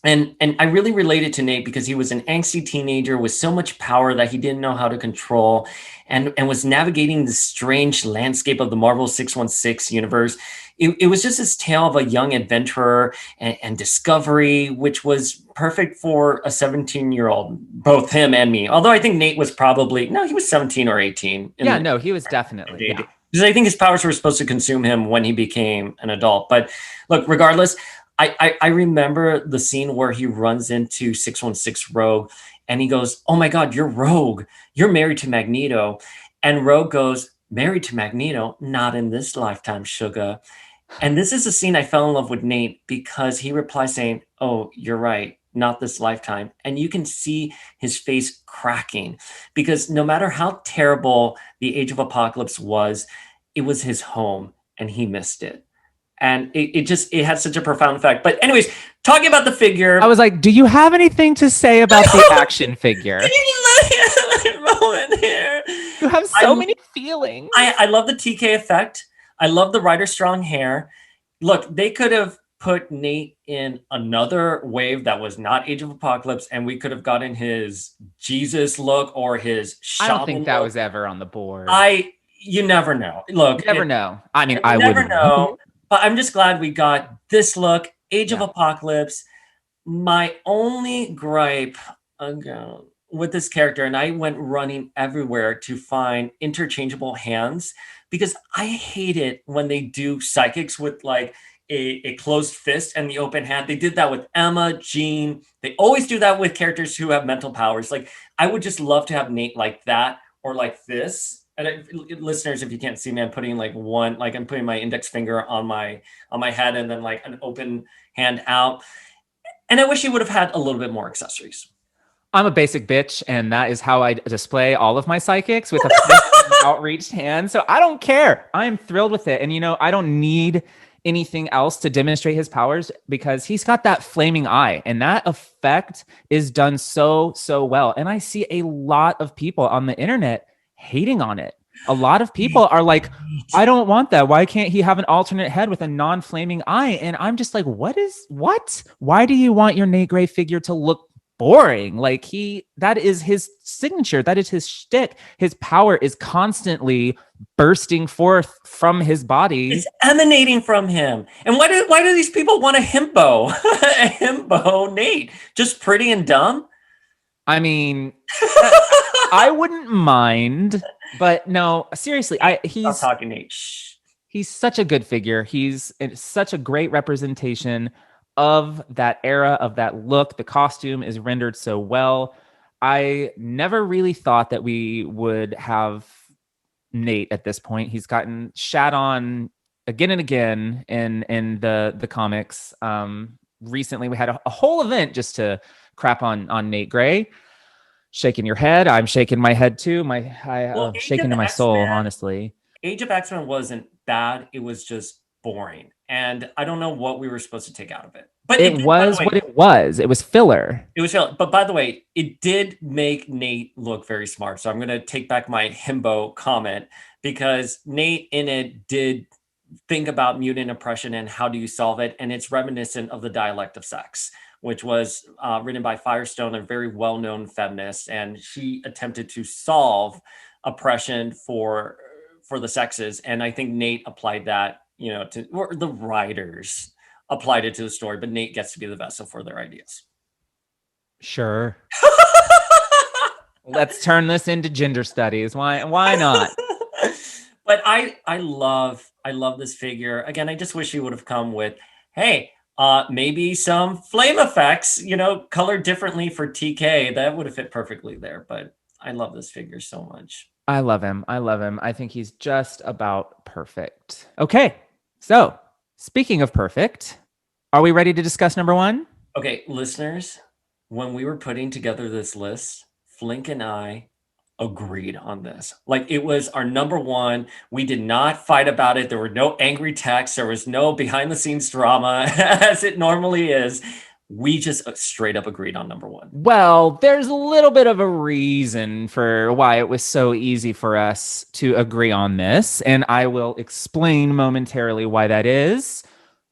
And I really related to Nate because he was an angsty teenager with so much power that he didn't know how to control, and was navigating the strange landscape of the Marvel 616 universe. It was just this tale of a young adventurer and discovery, which was perfect for a 17-year-old, both him and me. Although I think Nate was he was 17 or 18. Yeah, no, he was definitely. Yeah. Because I think his powers were supposed to consume him when he became an adult. But look, regardless, I remember the scene where he runs into 616 Rogue and he goes, "Oh my God, you're Rogue. You're married to Magneto." And Rogue goes, "Married to Magneto? Not in this lifetime, sugar." And this is a scene I fell in love with Nate because he replies saying, "Oh, you're right. Not this lifetime." And you can see his face cracking because no matter how terrible the Age of Apocalypse was, it was his home and he missed it. And it had such a profound effect. But anyways, talking about the figure. I was like, do you have anything to say about the action figure? Moment here. You have so many feelings. I love the TK effect. I love the Rider Strong hair. Look, they could have put Nate in another wave that was not Age of Apocalypse, and we could have gotten his Jesus look or his I don't think shaman that look. was ever on the board. You never know. Look, You never know. I mean, I you never wouldn't know. know. But I'm just glad we got this look, Age of Yeah. Apocalypse. My only gripe with this character, and I went running everywhere to find interchangeable hands because I hate it when they do psychics with like a closed fist and the open hand. They did that with Emma, Jean. They always do that with characters who have mental powers. Like, I would just love to have Nate like that or like this. And listeners, if you can't see me, I'm putting like one, like I'm putting my index finger on my head and then like an open hand out. And I wish he would have had a little bit more accessories. I'm a basic bitch, and that is how I display all of my psychics with a fist and outreached hand. So I don't care. I'm thrilled with it. And, I don't need anything else to demonstrate his powers because he's got that flaming eye, and that effect is done so, so well. And I see a lot of people on the internet hating on it. A lot of people are like, I don't want that. Why can't he have an alternate head with a non-flaming eye? And I'm just like, what? Why do you want your Nate Gray figure to look boring? Like, that is his signature. That is his shtick. His power is constantly bursting forth from his body. It's emanating from him. And why do these people want a himbo? A himbo Nate? Just pretty and dumb? I mean, I wouldn't mind, but no, seriously, Stop talking, Nate. Shh. he's such a good figure. He's such a great representation of that era, of that look. The costume is rendered so well. I never really thought that we would have Nate at this point. He's gotten shat on again and again in the comics. Recently, we had a whole event just to crap on Nate Gray. Shaking your head. I'm shaking my head too. Well, Shaking to my soul, honestly. Age of X-Men wasn't bad. It was just boring. And I don't know what we were supposed to take out of it. But It by the was way, what it was. It was filler. it was real. But by the way, it did make Nate look very smart. So I'm going to take back my himbo comment because Nate in it did think about mutant oppression and how do you solve it. And it's reminiscent of the dialect of sex, which was written by Firestone, a very well-known feminist. And she attempted to solve oppression for the sexes. And I think Nate applied that, to or the writers applied it to the story, but Nate gets to be the vessel for their ideas. Sure. Let's turn this into gender studies. Why not? But I love this figure. Again, I just wish he would have come with, hey, maybe some flame effects, colored differently for TK. That would have fit perfectly there. But I love this figure so much. I love him. I think he's just about perfect. Okay. So, speaking of perfect, are we ready to discuss number 1? Okay, listeners, when we were putting together this list, Flink and I agreed on this. Like, it was our number 1. We did not fight about it. There were no angry texts. There was no behind the scenes drama as it normally is. We just straight up agreed on number 1. Well, there's a little bit of a reason for why it was so easy for us to agree on this, and I will explain momentarily why that is.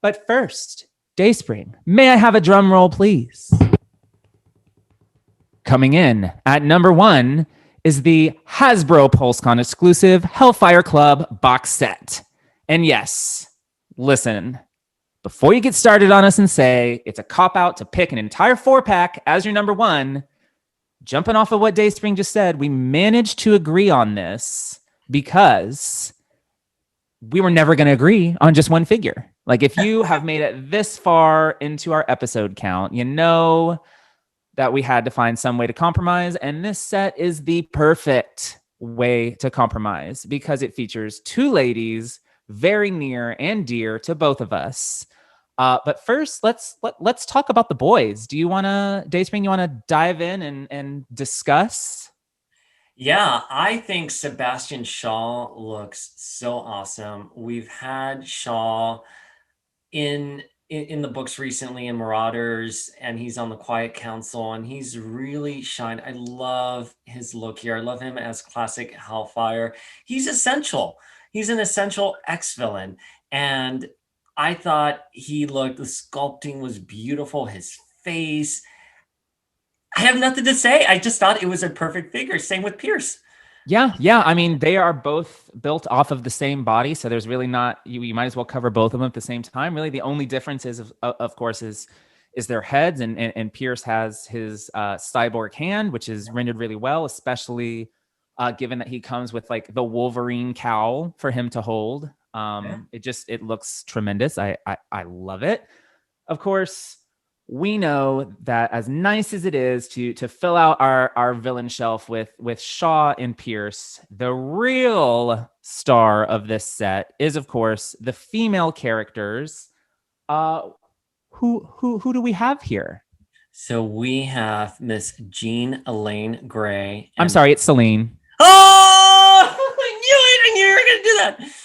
But first, Dayspring, may I have a drum roll, please? Coming in at number 1 is the Hasbro PulseCon exclusive Hellfire Club box set. And yes, listen, before you get started on us and say it's a cop-out to pick an entire 4-pack as your number 1, jumping off of what Dayspring just said, we managed to agree on this because we were never going to agree on just one figure. Like, if you have made it this far into our episode count, you know that we had to find some way to compromise, and this set is the perfect way to compromise because it features 2 ladies very near and dear to both of us. But first, let's talk about the boys. Do you want to, Dayspring, you want to dive in and discuss? Yeah, I think Sebastian Shaw looks so awesome. We've had Shaw in the books recently in Marauders, and he's on the Quiet Council, and he's really shined. I love his look here. I love him as classic Hellfire. He's essential. He's an essential X villain, and I thought the sculpting was beautiful, his face. I have nothing to say. I just thought it was a perfect figure. Same with Pierce. Yeah, yeah. I mean, they are both built off of the same body, so there's really not you might as well cover both of them at the same time. Really, the only difference is, of course, is their heads, and Pierce has his cyborg hand, which is rendered really well, especially given that he comes with like the Wolverine cowl for him to hold. Yeah. It looks tremendous. I love it. Of course, we know that as nice as it is to fill out our villain shelf with Shaw and Pierce, the real star of this set is, of course, the female characters. Uh, who do we have here? So we have Miss Jean Elaine Gray I'm and sorry, it's Celine. oh, I knew you were gonna do that.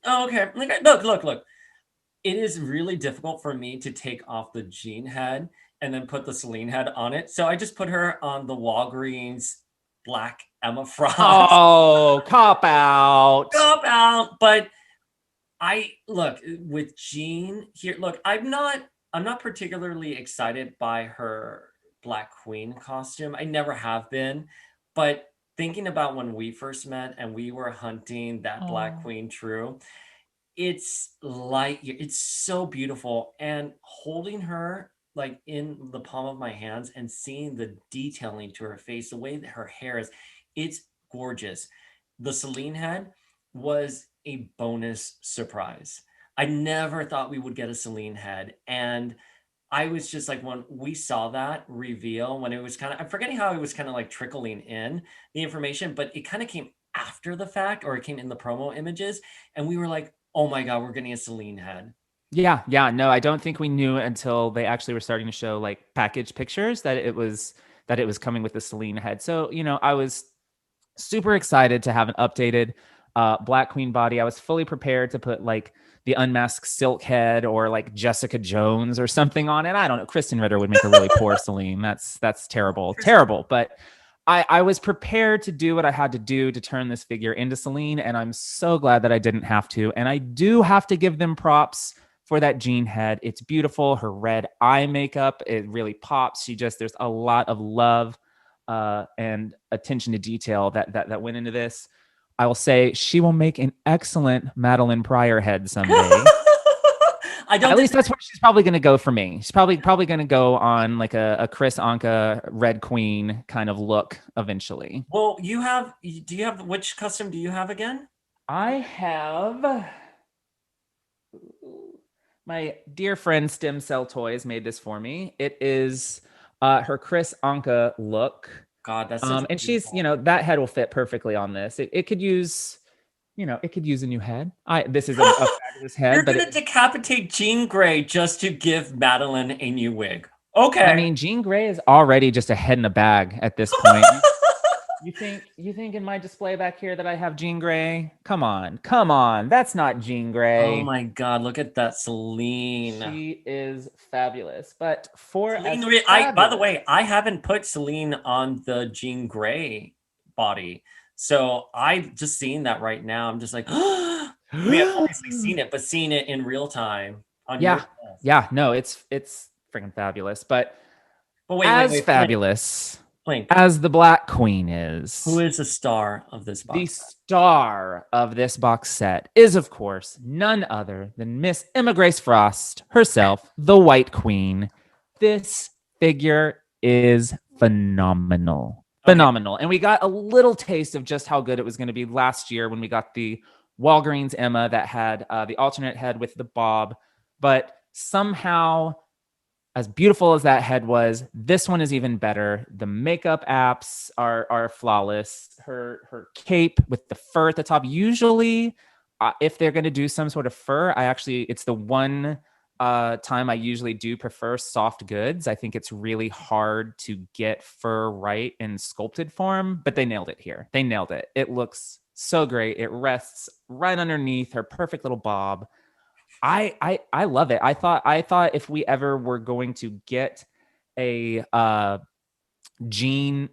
Oh, okay. Look. It is really difficult for me to take off the Jean head and then put the Celine head on it. So I just put her on the Walgreens black Emma Frost. Oh, cop out. Cop out. But I look with Jean here. Look, I'm not particularly excited by her Black Queen costume. I never have been. But thinking about when we first met and we were hunting that Black Oh. Queen true, it's light. It's so beautiful, and holding her like in the palm of my hands and seeing the detailing to her face, the way that her hair is, it's gorgeous. The Celine head was a bonus surprise. I never thought we would get a Celine head, and I was just like, when we saw that reveal, when it was kind of, I'm forgetting how it was kind of like trickling in the information, but it kind of came after the fact, or it came in the promo images, and we were like, oh my God, we're getting a Celine head. Yeah, yeah. No, I don't think we knew until they actually were starting to show like package pictures that it was coming with the Celine head. So, I was super excited to have an updated Black Queen body. I was fully prepared to put like the unmasked Silk head or like Jessica Jones or something on it. I don't know. Kristen Ritter would make a really poor Celine. That's terrible, terrible. But I was prepared to do what I had to do to turn this figure into Celine, and I'm so glad that I didn't have to. And I do have to give them props for that Jean head. It's beautiful. Her red eye makeup, it really pops. There's a lot of love and attention to detail that went into this. I will say she will make an excellent Madeline Pryor head someday. I don't At least disagree. that's where she's probably going to go for me. She's probably going to go on like a Chris Anka Red Queen kind of look eventually. Well, do you have, which custom do you have again? I have my dear friend Stem Cell Toys made this for me. It is her Chris Anka look. God, that's such a And she's, beautiful. that head will fit perfectly on this. It could use, it could use a new head. This is a fabulous You're head, but gonna decapitate Jean Grey just to give Madeline a new wig. I Okay. mean, Jean Grey is already just a head in a bag at this point. You think in my display back here that I have Jean Grey? Come on. That's not Jean Oh Grey. my God, look at that Celine. She is fabulous. But for Celine, as by the fabulous, way, I haven't put Celine on the Jean Grey body. So I just seeing that right now. I'm just like, I mean, I've obviously seen it, but seeing it in real time on your yeah, chest. yeah, no, it's freaking fabulous. But But as wait, Blink, fabulous Blink. as the Black Queen Who is, is the star of this the box set? star of this box set is, of course, none other than Miss Emma Grace Frost herself, the White Queen. This figure is phenomenal. Okay. Phenomenal. And we got a little taste of just how good it was going to be last year when we got the Walgreens Emma that had the alternate head with the bob. But somehow, as beautiful as that head was, this one is even better. The makeup apps are flawless. Her cape with the fur at the top. Usually, if they're going to do some sort of fur, it's the one time I usually do prefer soft goods. I think it's really hard to get fur right in sculpted form, but they nailed it here. They nailed it. It looks so great. It rests right underneath her perfect little bob. I love it. I thought if we ever were going to get a Jean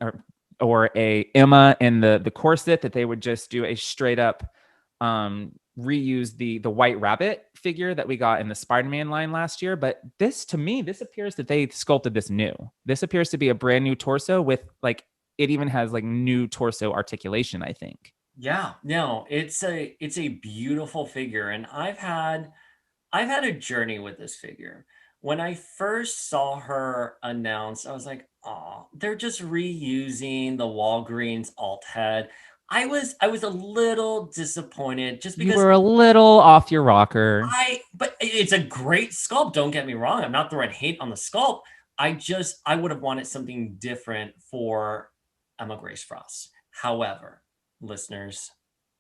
or a Emma in the corset, that they would just do a straight up reuse the White Rabbit figure that we got in the Spider-Man line last year. But this, to me, this appears that they sculpted this new. This appears to be a brand new torso with like, it even has like new torso articulation, I think. Yeah, no, it's a beautiful figure, and I've had a journey with this figure. When I first saw her announced, I was like, "Oh, they're just reusing the Walgreens alt head." I was a little disappointed just You because were a little off your rocker. but it's a great sculpt. Don't get me wrong. I'm not throwing hate on the sculpt. I would have wanted something different for Emma Grace Frost. However, listeners,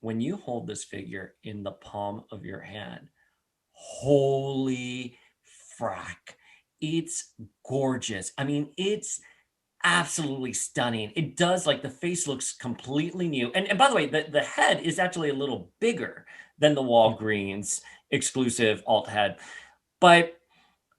when you hold this figure in the palm of your hand, holy frack. It's gorgeous. I mean, it's absolutely stunning. It does, like, the face looks completely new. And by the way, the head is actually a little bigger than the Walgreens exclusive alt head. But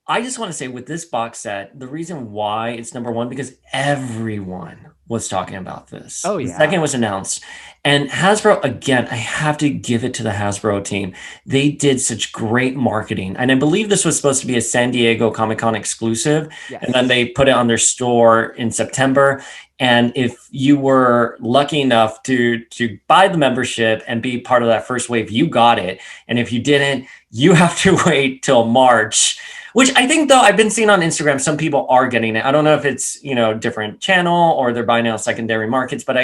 I just want to say with this box set, the reason why it's number one, because everyone was talking about this. Oh The second yeah. was announced. And Hasbro, again, I have to give it to the Hasbro team. They did such great marketing. And I believe this was supposed to be a San Diego Comic Con exclusive. And then Yes. they put it on their store in September. And if you were lucky enough to buy the membership and be part of that first wave, you got it. And if you didn't, you have to wait till March, which I think, though, I've been seeing on Instagram, some people are getting it. I don't know if it's, different channel or they're buying it on secondary markets, but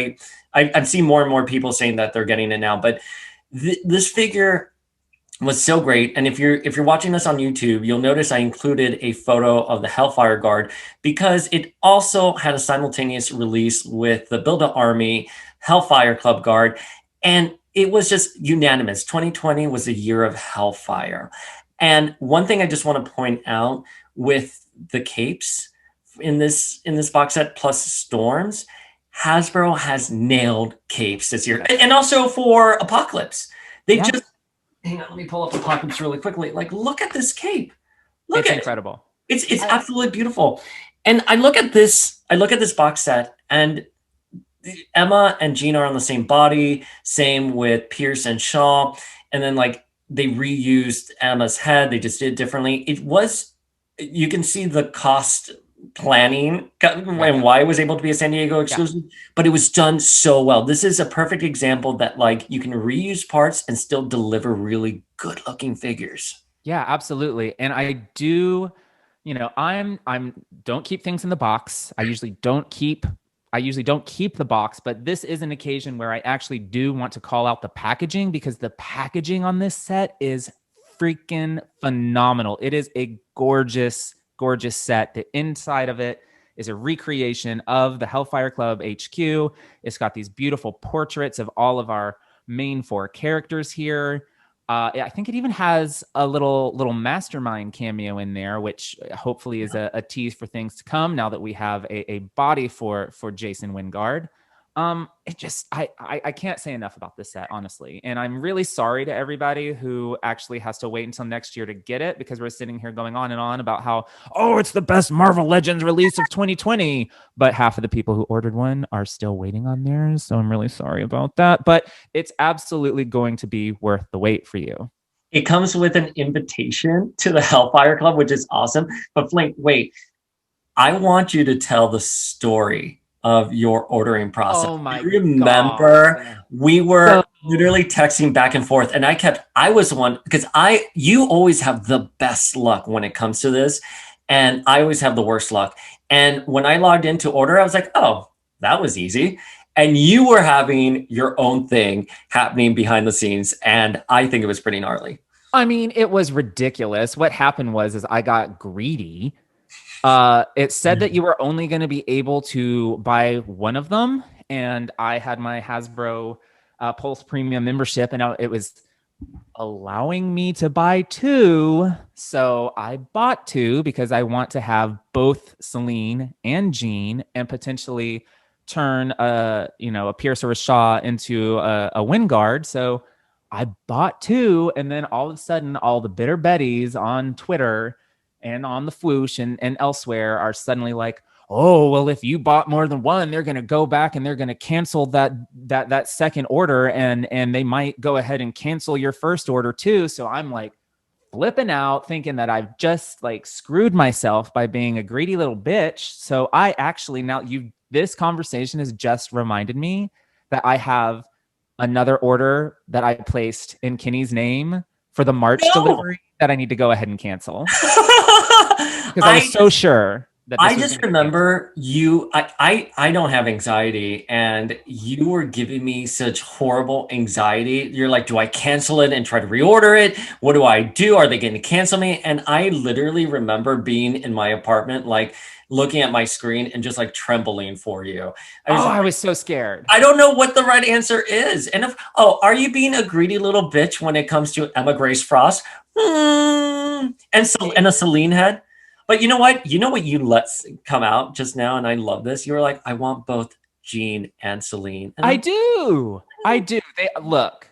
I've seen more and more people saying that they're getting it now. But this figure was so great. And if you're watching this on YouTube, you'll notice I included a photo of the Hellfire Guard because it also had a simultaneous release with the Build a Army Hellfire Club Guard. And it was just unanimous. 2020 was a year of Hellfire. And one thing I just want to point out with the capes in this box set plus storms, Hasbro has nailed capes this year, Yes. and also for Apocalypse. They Yeah. just hang on. Let me pull up Apocalypse really quickly. Like, look at this cape. Look It's at it. incredible. It's I, absolutely beautiful. And I look at this. I look at this box set, and Emma and Jean are on the same body. Same with Pierce and Shaw. And then like they reused Emma's head. They just did it differently. You can see the cost planning yeah. and why it was able to be a San Diego Yeah. exclusive, but it was done so well. This is a perfect example that like you can reuse parts and still deliver really good looking figures. Yeah, absolutely. And I do, I'm don't keep things in the box. I usually don't keep the box, but this is an occasion where I actually do want to call out the packaging because the packaging on this set is freaking phenomenal. It is a gorgeous, gorgeous set. The inside of it is a recreation of the Hellfire Club HQ. It's got these beautiful portraits of all of our main four characters here. I think it even has a little mastermind cameo in there, which hopefully is a tease for things to come. Now that we have a body for Jason Wingard, it just I can't say enough about this set, honestly, and I'm really sorry to everybody who actually has to wait until next year to get it because we're sitting here going on and on about how it's the best Marvel Legends release of 2020, but half of the people who ordered one are still waiting on theirs, so I'm really sorry about that. But it's absolutely going to be worth the wait for you. It comes with an invitation to the Hellfire Club, which is awesome. But Flink, wait, I want you to tell the story of your ordering process. Oh my I remember god. we So were literally texting back and forth, and I was the one because you always have the best luck when it comes to this, and I always have the worst luck. And when I logged in to order, I was like, oh, that was easy. And you were having your own thing happening behind the scenes, and I think it was pretty gnarly. I mean, it was ridiculous. What happened was is I got greedy. It said that you were only going to be able to buy one of them, and I had my Hasbro Pulse Premium membership, and it was allowing me to buy two. So I bought two because I want to have both Celine and Jean, and potentially turn a Pierce or a Shaw into a Wingard. So I bought two, and then all of a sudden, all the bitter Betties on Twitter and on the Floosh and elsewhere are suddenly like, oh, well, if you bought more than one, they're going to go back and they're going to cancel that second order, and they might go ahead and cancel your first order too. So I'm like flipping out, thinking that I've just like screwed myself by being a greedy little bitch. So I actually, now this conversation has just reminded me that I have another order that I placed in Kenny's name for the March No. delivery that I need to go ahead and cancel because I was I so sure that I this was going just to get canceled. remember you. I don't have anxiety, and you were giving me such horrible anxiety. You're like, do I cancel it and try to reorder it? What do I do? Are they going to cancel me? And I literally remember being in my apartment, like looking at my screen and just like trembling for you. I was Oh, like, I was so scared. I don't know what the right answer is. And if, oh, are you being a greedy little bitch when it comes to Emma Grace Frost? And a Celine head? But you know what? You know what you let come out just now, and I love this. You were like, I want both Jean and Celine. And I I'm do. I do. They look.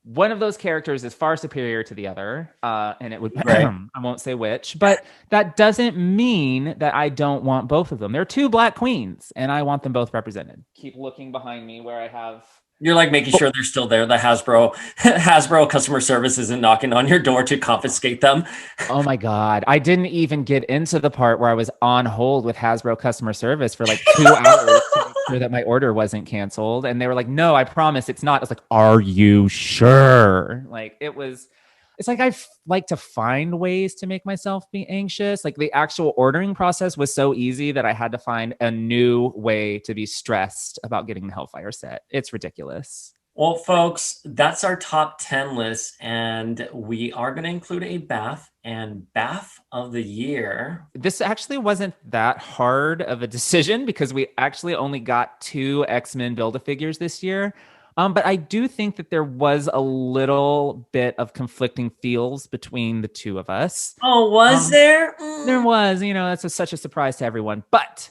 One of those characters is far superior to the other, and it would right. I won't say which, but that doesn't mean that I don't want both of them. They're two black queens, and I want them both represented. Keep looking behind me where I have. You're like making sure they're still there. The Hasbro customer service isn't knocking on your door to confiscate them. Oh my God. I didn't even get into the part where I was on hold with Hasbro customer service for like 2 hours to make sure that my order wasn't canceled. And they were like, no, I promise it's not. I was like, are you sure? Like it's like like to find ways to make myself be anxious. Like the actual ordering process was so easy that I had to find a new way to be stressed about getting the Hellfire set. It's ridiculous. Well, folks, that's our top 10 list, and we are going to include a bath and bath of the year. This actually wasn't that hard of a decision because we actually only got two X-Men Build-A-Figures this year. But I do think that there was a little bit of conflicting feels between the two of us. Oh, was Um, there? there was, that's such a surprise to everyone. But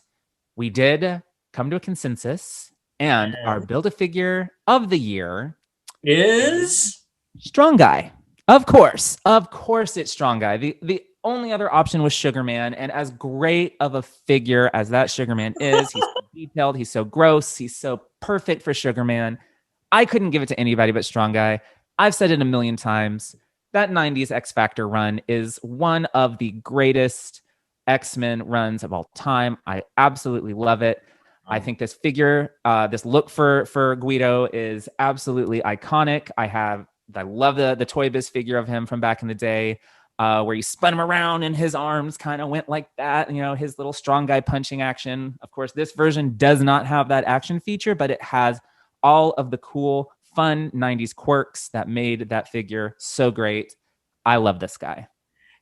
we did come to a consensus, and our And Build-A-Figure of the year is is Strong Guy. Of course, it's Strong Guy. The only other option was Sugar Man, and as great of a figure as that Sugar Man is, he's so detailed, he's so gross, he's so perfect for Sugar Man. I couldn't give it to anybody but Strong Guy. I've said it a million times. That 90s X Factor run is one of the greatest X-Men runs of all time. I absolutely love it. I think this figure, this look for Guido is absolutely iconic. I love the Toy Biz figure of him from back in the day, where you spun him around and his arms kind of went like that. His little strong guy punching action. Of course, this version does not have that action feature, but it has all of the cool, fun 90s quirks that made that figure so great. I love this guy.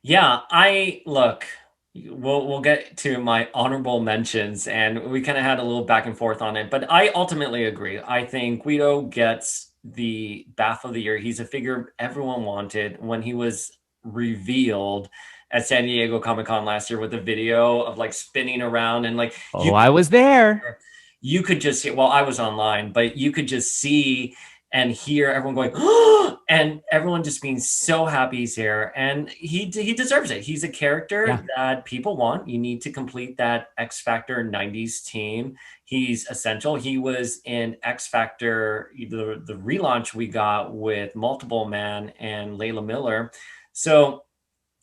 yeah. I look. We'll get to my honorable mentions, and we kind of had a little back and forth on it, but I ultimately agree. I think Guido gets the Bath of the Year. He's a figure everyone wanted when he was revealed at San Diego Comic Con last year with a video of like spinning around and like Oh, I was there. you could just see, well, I was online, but you could just see and hear everyone going, oh, and everyone just being so happy he's here. And he deserves it. He's a character Yeah. that people want. You need to complete that X Factor 90s team. He's essential. He was in X Factor, the relaunch we got with Multiple Man and Layla Miller. So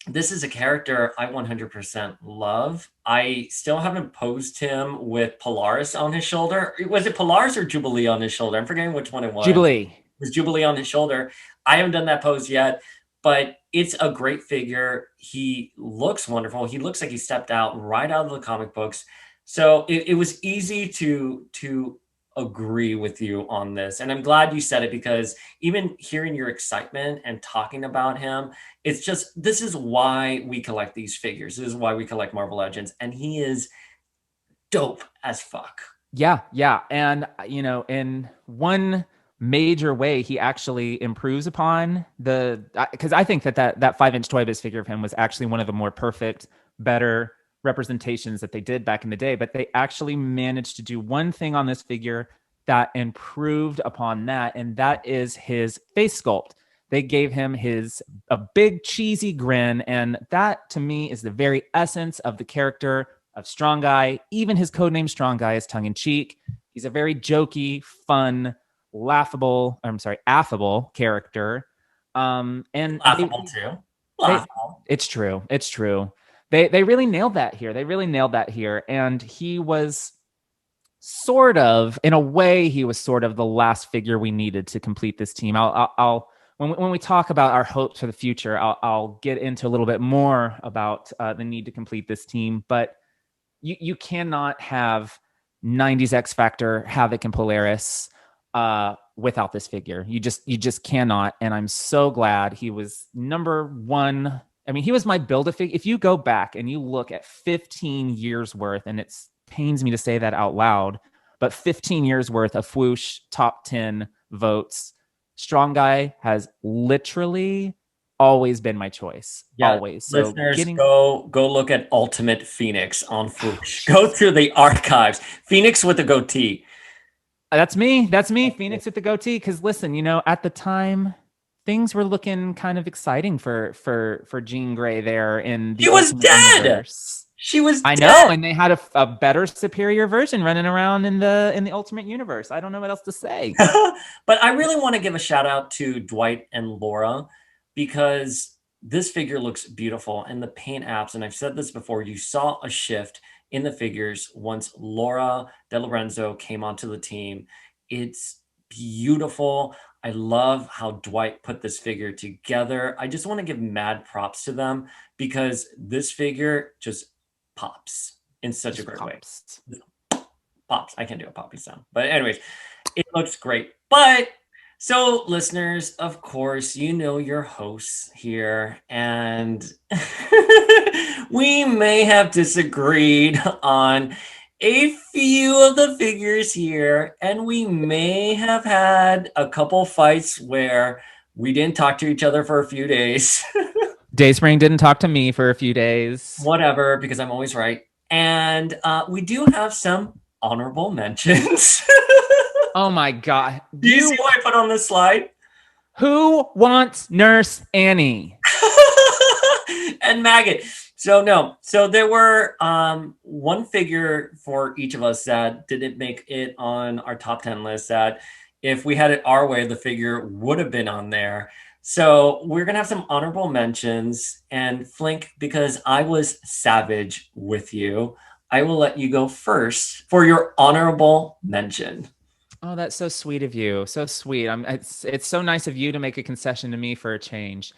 this is a character I 100% love. I still haven't posed him with Polaris on his shoulder. Was it Polaris or Jubilee on his shoulder? I'm forgetting which one it was. Jubilee. It was Jubilee on his shoulder. I haven't done that pose yet, but it's a great figure. He looks wonderful. He looks like he stepped out right out of the comic books. So it was easy to agree with you on this. And I'm glad you said it because even hearing your excitement and talking about him, it's just this is why we collect these figures. This is why we collect Marvel Legends, and he is dope as fuck. Yeah, yeah. And, in one major way, he actually improves upon because I think that 5-inch Toy Biz figure of him was actually one of the more perfect, better representations that they did back in the day. But they actually managed to do one thing on this figure that improved upon that, and that is his face sculpt. They gave him a big cheesy grin, and that to me is the very essence of the character of Strong Guy. Even his codename Strong Guy is tongue in cheek. He's a very jokey, fun, affable character. And Laughable too. they Laughable. it's true. It's true. They really nailed that here. They really nailed that here. And he was sort of, in a way, he was sort of the last figure we needed to complete this team. I'll when we talk about our hopes for the future, I'll get into a little bit more about the need to complete this team. But you cannot have 90s X Factor, Havoc, and Polaris without this figure. You just cannot. And I'm so glad he was number one. I mean, he was my Build-A-Figure. If you go back and you look at 15 years worth, and it pains me to say that out loud, but 15 years worth of Whoosh top 10 votes, Strong Guy has literally always been my choice. Yeah, Always. So listeners, go look at Ultimate Phoenix on Flush. Go through the archives. Phoenix with a goatee. That's me. That's me. Phoenix with the goatee. Because listen, at the time, things were looking kind of exciting for Jean Grey there in the She was Ultimate dead. Universe. She was I dead. know, and they had a better, superior version running around in the Ultimate Universe. I don't know what else to say. But I really want to give a shout out to Dwight and Laura, because this figure looks beautiful, and the paint apps, and I've said this before, you saw a shift in the figures once Laura De Lorenzo came onto the team. It's beautiful. I love how Dwight put this figure together. I just want to give mad props to them, because this figure just pops in such a great way. Pops. I can't do a poppy sound. But anyways, it looks great. But so, listeners, of course, your hosts here, and we may have disagreed on a few of the figures here, and we may have had a couple fights where we didn't talk to each other for a few days. Dayspring didn't talk to me for a few days. Whatever, because I'm always right. And we do have some honorable mentions. Oh my God. Do you see what I put on this slide? Who wants Nurse Annie? And Maggot. So there were one figure for each of us that didn't make it on our top 10 list, that if we had it our way, the figure would have been on there. So we're going to have some honorable mentions. And Flink, because I was savage with you, I will let you go first for your honorable mention. Oh, that's so sweet of you. So sweet. It's so nice of you to make a concession to me for a change.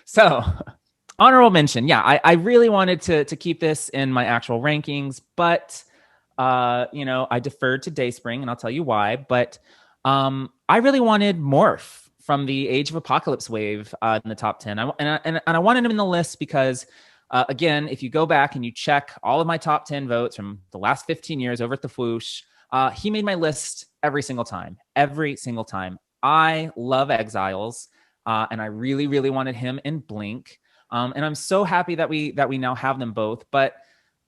So honorable mention. Yeah, I really wanted to keep this in my actual rankings, but I deferred to Dayspring, and I'll tell you why. But I really wanted Morph from the Age of Apocalypse wave in the top 10. I wanted him in the list because again, if you go back and you check all of my top 10 votes from the last 15 years over at the Whoosh, he made my list every single time. Every single time. I love Exiles, and I really, really wanted him in Blink. And I'm so happy that we now have them both. But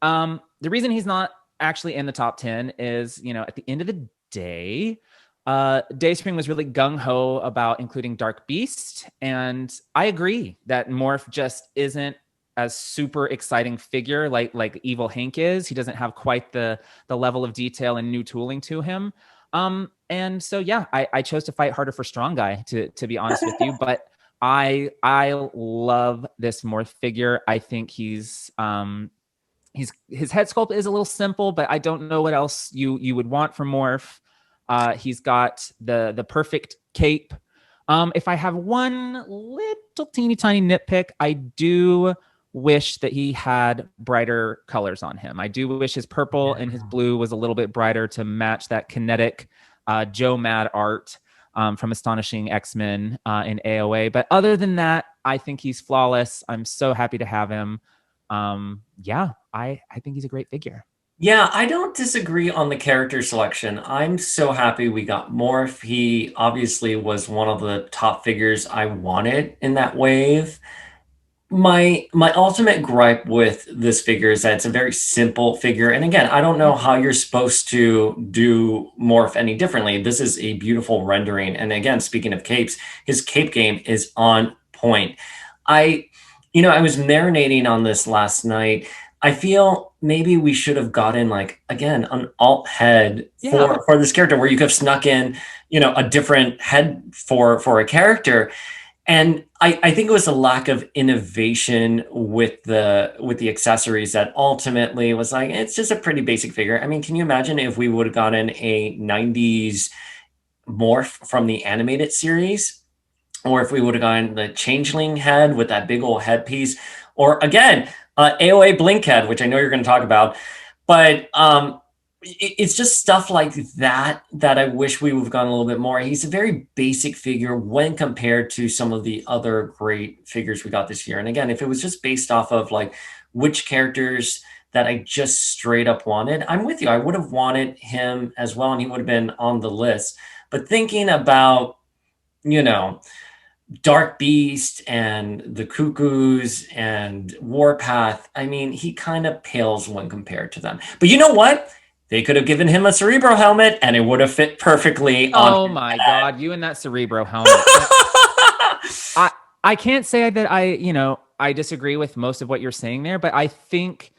the reason he's not actually in the top 10 is, at the end of the day, Dayspring was really gung-ho about including Dark Beast. And I agree that Morph just isn't as super exciting figure like Evil Hank is. He doesn't have quite the level of detail and new tooling to him. And so, yeah, I chose to fight harder for Strong Guy, to be honest with you. But I love this Morph figure. I think his head sculpt is a little simple, but I don't know what else you would want from Morph. He's got the perfect cape. If I have one little teeny tiny nitpick, I do wish that he had brighter colors on him. I do wish his purple and his blue was a little bit brighter to match that kinetic Joe Mad art from Astonishing X-Men in AOA. But other than that, I think he's flawless. I'm so happy to have him. Yeah, I think he's a great figure. Yeah, I don't disagree on the character selection. I'm so happy we got Morph. He obviously was one of the top figures I wanted in that wave. My ultimate gripe with this figure is that it's a very simple figure. And again, I don't know how you're supposed to do Morph any differently. This is a beautiful rendering. And again, speaking of capes, his cape game is on point. I was marinating on this last night. I feel maybe we should have gotten like again an alt head Yeah. for this character where you could have snuck in, a different head for a character. And I think it was a lack of innovation with the accessories that ultimately was like, it's just a pretty basic figure. I mean, can you imagine if we would have gotten a 90s morph from the animated series? Or if we would have gone the changeling head with that big old headpiece, or again, AOA blink head, which I know you're going to talk about, but it's just stuff like that I wish we would have gone a little bit more. He's a very basic figure when compared to some of the other great figures we got this year. And again, if it was just based off of like which characters that I just straight up wanted, I'm with you. I would have wanted him as well, and he would have been on the list. But thinking about, you know, Dark Beast and the Cuckoos and Warpath, I mean, he kind of pales when compared to them. But you know what? They could have given him a Cerebro helmet and it would have fit perfectly on Oh his my head. God, you and that Cerebro helmet. I I can't say that I disagree with most of what you're saying there, but I think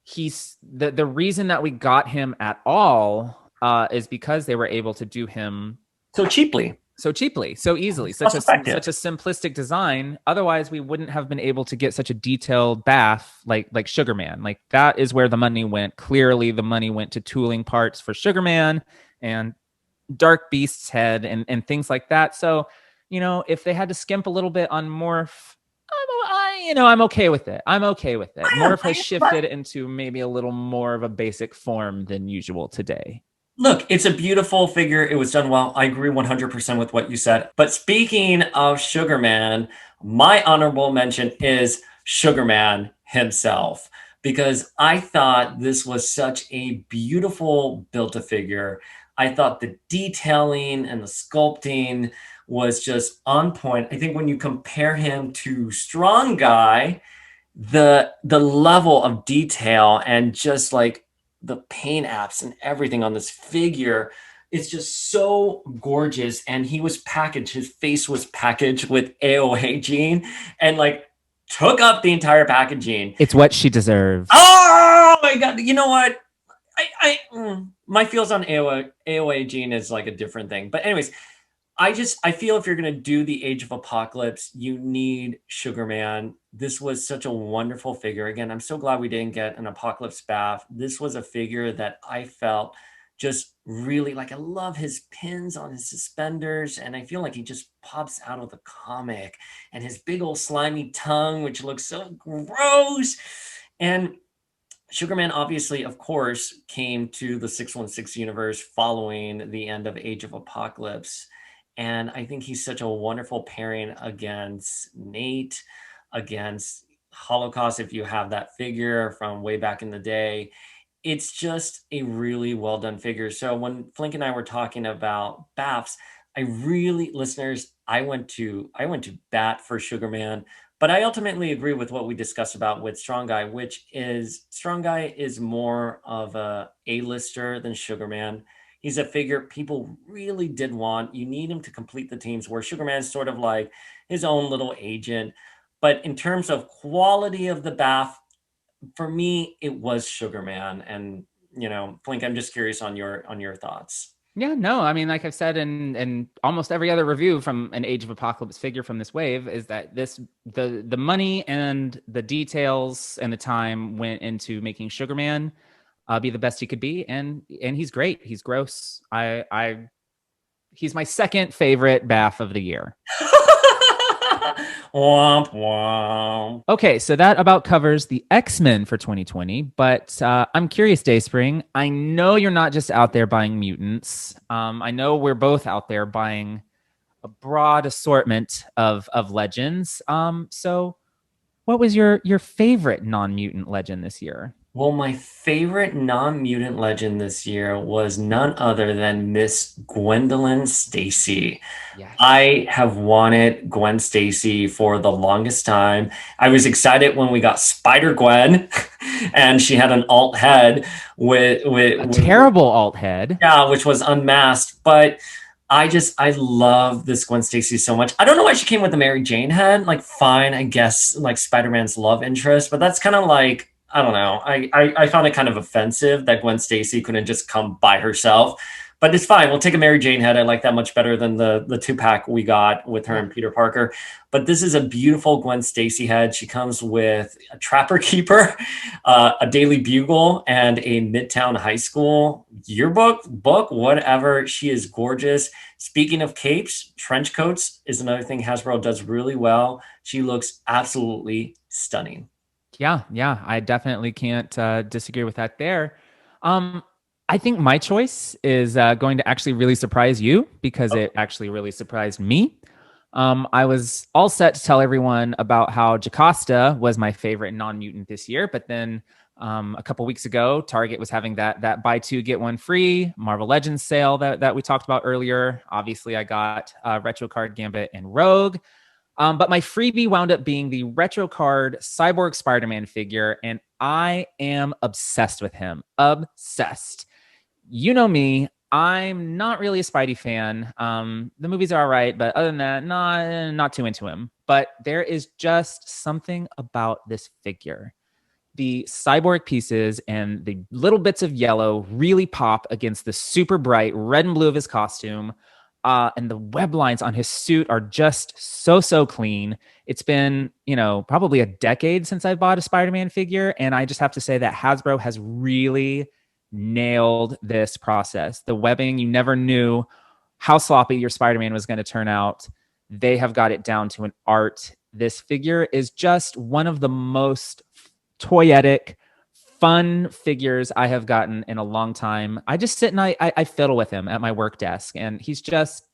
he's the reason that we got him at all is because they were able to do him So cheaply, so cheaply, so easily, cost effective. such a simplistic design. Otherwise, we wouldn't have been able to get such a detailed bath like Sugar Man. Like that is where the money went. Clearly, the money went to tooling parts for Sugar Man and Dark Beast's head and things like that. So, if they had to skimp a little bit on Morph, I'm okay with it. I'm okay with it. Morph has shifted into maybe a little more of a basic form than usual today. Look, it's a beautiful figure. It was done well. I agree 100% with what you said. But speaking of Sugar Man, my honorable mention is Sugar Man himself, because I thought this was such a beautiful build-a-figure. I thought the detailing and the sculpting was just on point. I think when you compare him to Strong Guy, the level of detail and just like the paint apps and everything on this figure, it's just so gorgeous. And he was packaged, his face was packaged with AOA gene and like took up the entire packaging. It's what she deserves. Oh my god, you know what, my feels on AOA gene is like a different thing, but anyways, I feel if you're gonna do the Age of Apocalypse, you need Sugar Man. This was such a wonderful figure. Again, I'm so glad we didn't get an Apocalypse Bath. This was a figure that I felt just really like. I love his pins on his suspenders, and I feel like he just pops out of the comic. And his big old slimy tongue, which looks so gross. And Sugarman, obviously, of course, came to the 616 universe following the end of Age of Apocalypse. And I think he's such a wonderful pairing against Nate, against Holocaust, if you have that figure from way back in the day. It's just a really well done figure. So when Flink and I were talking about BAFs, I really, listeners, I went to bat for Sugarman, but I ultimately agree with what we discussed about with Strong Guy, which is Strong Guy is more of a A-lister than Sugarman. He's a figure people really did want. You need him to complete the teams, where Sugarman's sort of like his own little agent. But in terms of quality of the bath, for me, it was Sugarman. And Flink, I'm just curious on your thoughts. Yeah, no, I mean, like I've said in almost every other review from an Age of Apocalypse figure from this wave, is that the money and the details and the time went into making Sugarman be the best he could be, and he's great. He's gross. He's my second favorite bath of the year. Womp womp. Okay, so that about covers the X-Men for 2020, but I'm curious, Dayspring. I know you're not just out there buying mutants. I know we're both out there buying a broad assortment of legends. So what was your favorite non-mutant legend this year? Well, my favorite non-mutant legend this year was none other than Miss Gwendolyn Stacy. Yes. I have wanted Gwen Stacy for the longest time. I was excited when we got Spider Gwen, and she had an alt head with terrible alt head. Yeah, which was unmasked. But I love this Gwen Stacy so much. I don't know why she came with the Mary Jane head. Like, fine, I guess, like Spider-Man's love interest, but that's kind of like I don't know. I found it kind of offensive that Gwen Stacy couldn't just come by herself. But it's fine. We'll take a Mary Jane head. I like that much better than the two pack we got with her Yeah. and Peter Parker. But this is a beautiful Gwen Stacy head. She comes with a Trapper Keeper, a Daily Bugle, and a Midtown High School yearbook, book, whatever. She is gorgeous. Speaking of capes, trench coats is another thing Hasbro does really well. She looks absolutely stunning. Yeah, yeah, I definitely can't disagree with that there. Um, I think my choice is going to actually really surprise you because it actually really surprised me. I was all set to tell everyone about how Jocasta was my favorite non-mutant this year, but then a couple weeks ago, Target was having that buy two get one free Marvel Legends sale that we talked about earlier. Obviously, I got Retro Card Gambit and Rogue. But my freebie wound up being the retro card Cyborg Spider-Man figure, and I am obsessed with him. Obsessed. You know me. I'm not really a Spidey fan. The movies are all right, but other than that, not too into him. But there is just something about this figure. The cyborg pieces and the little bits of yellow really pop against the super bright red and blue of his costume. And the web lines on his suit are just so clean. It's been, probably a decade since I bought a Spider-Man figure. And I just have to say that Hasbro has really nailed this process. The webbing, you never knew how sloppy your Spider-Man was going to turn out. They have got it down to an art. This figure is just one of the most toyetic, fun figures I have gotten in a long time. I just sit and I fiddle with him at my work desk, and he's just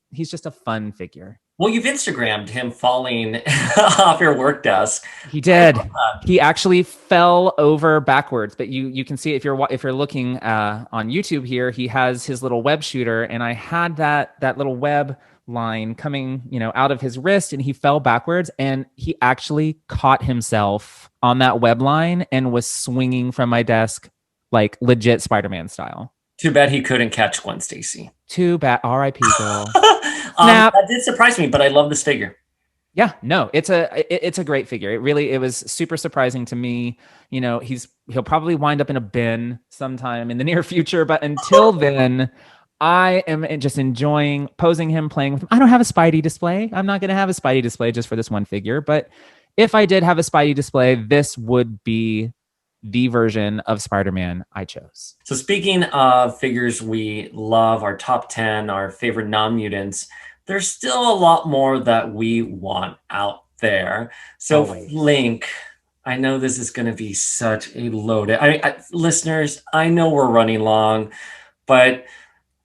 a fun figure. Well, you've Instagrammed him falling off your work desk. He I did. love that. He actually fell over backwards, but you can see if you're looking on YouTube here, he has his little web shooter, and I had that little web line coming out of his wrist, and he fell backwards, and he actually caught himself on that web line and was swinging from my desk like legit Spider-Man style. Too bad he couldn't catch Gwen Stacy. Too bad. R.I.P. girl. Snap. That did surprise me, but I love this figure. Yeah, no, it's a great figure. It was super surprising to me. He'll probably wind up in a bin sometime in the near future, but until then, I am just enjoying posing him, playing with him. I don't have a Spidey display. I'm not going to have a Spidey display just for this one figure, but if I did have a Spidey display, this would be the version of Spider-Man I chose. So speaking of figures we love, our top 10, our favorite non-mutants, there's still a lot more that we want out there. So Always. Link, I know this is going to be such a loaded. Listeners, I know we're running long, but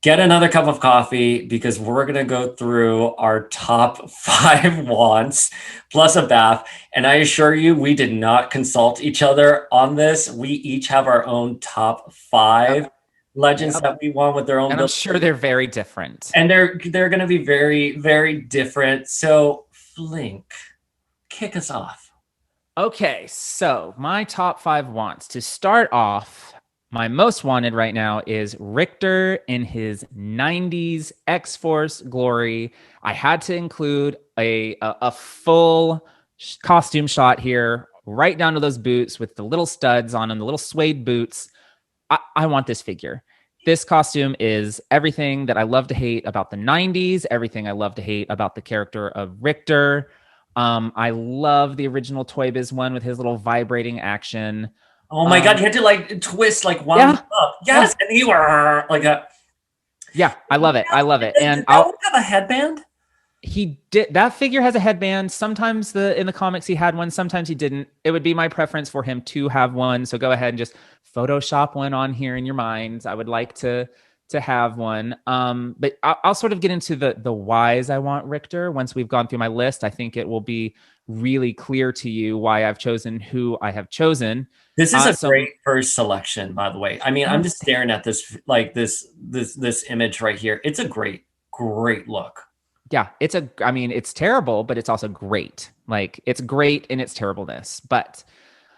get another cup of coffee because we're going to go through our top 5 wants plus a bath. And I assure you, we did not consult each other on this. We each have our own top 5 legends that we want with their own. And I'm sure they're very different. And they're going to be very, very different. So Flink, kick us off. Okay, so my top 5 wants. To start off, my most wanted right now is Richter in his 90s X-Force glory. I had to include a full costume shot here, right down to those boots with the little studs on them, the little suede boots. I want this figure. This costume is everything that I love to hate about the 90s, everything I love to hate about the character of Richter. I love the original Toy Biz one with his little vibrating action. Oh my God, you had to like twist like one up. Yes, and you were like a. Yeah, I love it. I love it. And I'll have a headband. He did. That figure has a headband. Sometimes in the comics he had one. Sometimes he didn't. It would be my preference for him to have one. So go ahead and just Photoshop one on here in your minds. I would like to have one. But I'll sort of get into the whys I want Richter once we've gone through my list. I think it will be really clear to you why I've chosen who I have chosen. This is a great first selection, by the way. I mean, I'm just staring at this this image right here. It's a great look. Yeah, it's terrible, but it's also great. Like, it's great in its terribleness. But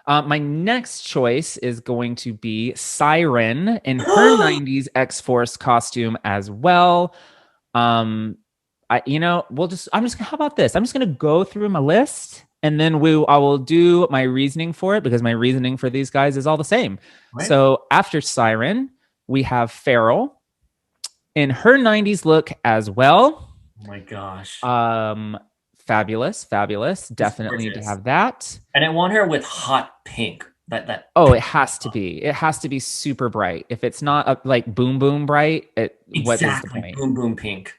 my next choice is going to be Siren in her 90s X-Force costume as well. How about this? I'm just going to go through my list and then I will do my reasoning for it because my reasoning for these guys is all the same. Right? So after Siren, we have Farrell in her 90s look as well. Oh my gosh. Um, fabulous, fabulous. It's Definitely need to gorgeous. have that. And I want her with hot pink. That Oh, it has to be. It has to be super bright. If it's not like boom boom bright, what is the exactly point? boom boom pink.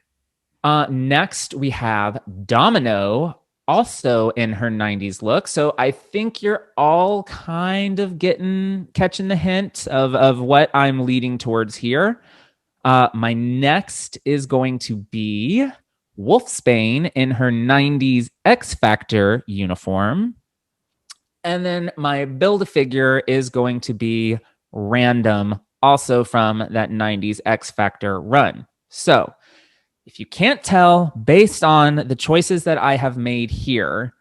Next we have Domino, also in her 90s look. So I think you're all kind of catching the hint of what I'm leading towards here. My next is going to be Wolfsbane in her 90s X Factor uniform. And then my Build-A-Figure is going to be Random, also from that 90s X Factor run. So if you can't tell, based on the choices that I have made here,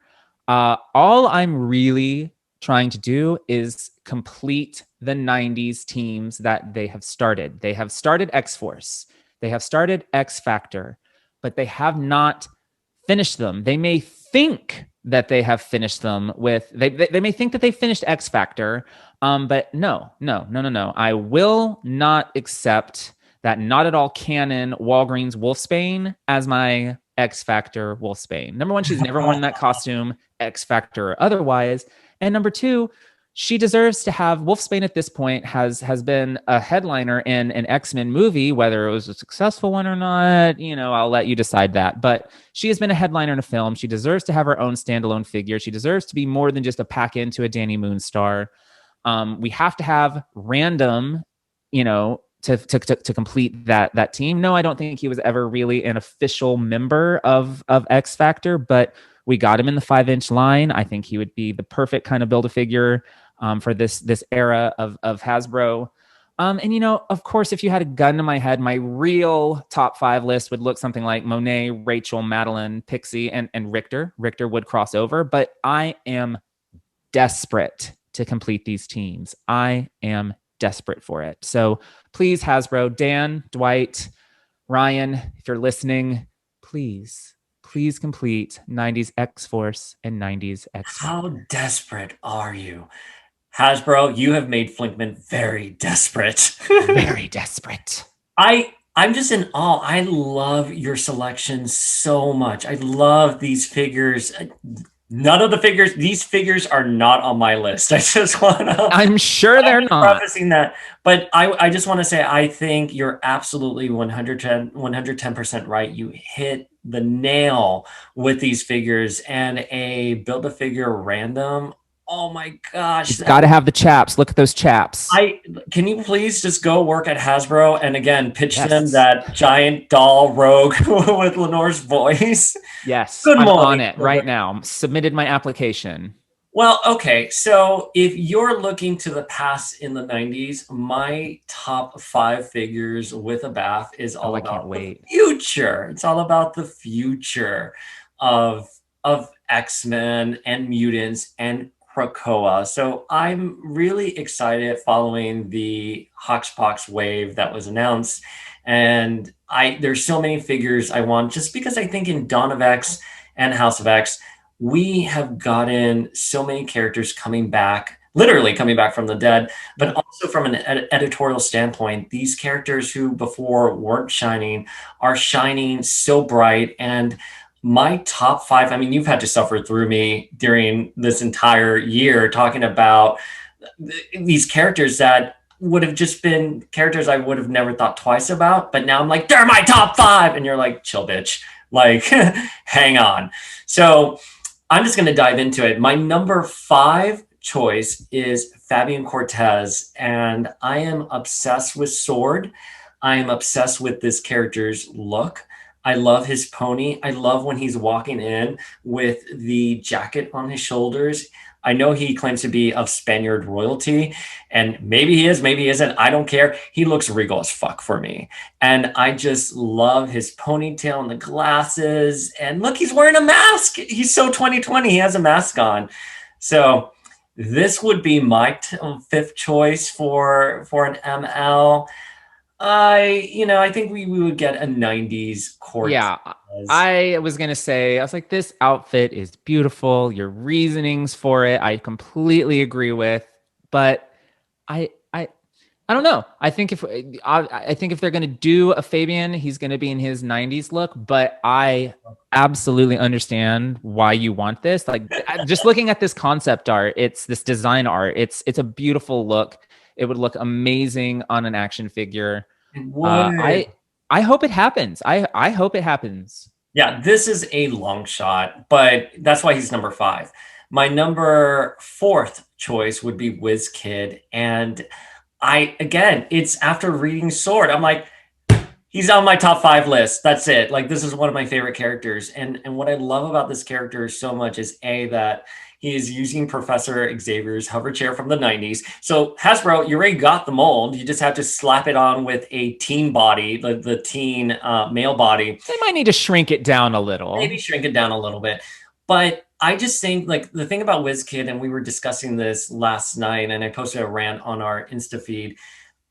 all I'm really trying to do is complete the 90s teams that they have started. They have started X Force, they have started X Factor, but they have not finished them. They may think that they have finished them with, they may think that they finished X Factor, but no. I will not accept that not at all canon Walgreens Wolfsbane as my X Factor Wolfsbane. Number one, she's never worn that costume, X Factor or otherwise. And number two, she deserves to have Wolfsbane at this point has been a headliner in an X-Men movie, whether it was a successful one or not, I'll let you decide that. But she has been a headliner in a film. She deserves to have her own standalone figure. She deserves to be more than just a pack into a Danny Moonstar. We have to have Random, to complete that team. No, I don't think he was ever really an official member of X Factor, but we got him in the 5-inch line. I think he would be the perfect kind of Build-A-Figure for this era of Hasbro. And of course, if you had a gun to my head, my real top 5 list would look something like Monet, Rachel, Madeline, Pixie, and Richter. Richter would cross over, but I am desperate to complete these teams. I am desperate for it. So please, Hasbro, Dan, Dwight, Ryan, if you're listening, please complete 90s X-Force and 90s X-Factor. How desperate are you? Hasbro, you have made Flinkman very desperate. Very desperate. I'm just in awe. I love your selection so much. I love these figures. None of these figures are not on my list. I just want to. I'm sure they're not. Prefacing that, but I just want to say I think you're absolutely 110% right. You hit the nail with these figures and a Build-A-Figure random. Oh my gosh. It's got to have the chaps. Look at those chaps. Can you please just go work at Hasbro and again pitch them that giant doll rogue with Lenore's voice? Yes. Good I'm morning. on it right now. Submitted my application. Well, okay. So if you're looking to the past in the 90s, my top 5 figures with a bath is all about the future. It's all about the future of X-Men and mutants and Krakoa. So I'm really excited following the Hoxpox wave that was announced. And there's so many figures I want just because I think in Dawn of X and House of X, we have gotten so many characters coming back, literally coming back from the dead, but also from an editorial standpoint, these characters who before weren't shining are shining so bright. And my top 5, I mean, you've had to suffer through me during this entire year talking about these characters that would have just been characters I would have never thought twice about. But now I'm like, they're my top 5. And you're like, chill, bitch. Like, hang on. So I'm just going to dive into it. My number 5 choice is Fabian Cortez. And I am obsessed with Sword. I am obsessed with this character's look. I love his pony. I love when he's walking in with the jacket on his shoulders. I know he claims to be of Spaniard royalty, and maybe he is, maybe he isn't. I don't care. He looks regal as fuck for me. And I just love his ponytail and the glasses. And look, he's wearing a mask. He's so 2020. He has a mask on. So this would be my 5th choice for an ML. I think we would get a 90s Yeah, Cortez. I was gonna say, I was like, this outfit is beautiful. Your reasonings for it, I completely agree with, but I, I, I don't know. I think if they're gonna do a Fabian, he's gonna be in his '90s look. But I absolutely understand why you want this. Like, just looking at this concept art, it's this design art. It's a beautiful look. It would look amazing on an action figure. It Uh, would. I I hope it happens. I hope it happens. Yeah, this is a long shot, but that's why he's number five. My number fourth choice would be Wiz Kid. And again, it's after reading Sword. I'm like, he's on my top five list. That's it. Like this is one of my favorite characters. And what I love about this character so much is that he is using Professor Xavier's hover chair from the 90s. So Hasbro, you already got the mold. You just have to slap it on with a teen body, the teen male body. They might need to shrink it down a Maybe little. shrink it down a little bit. But I just think like the thing about WizKid, and we were discussing this last night, and I posted a rant on our Insta feed.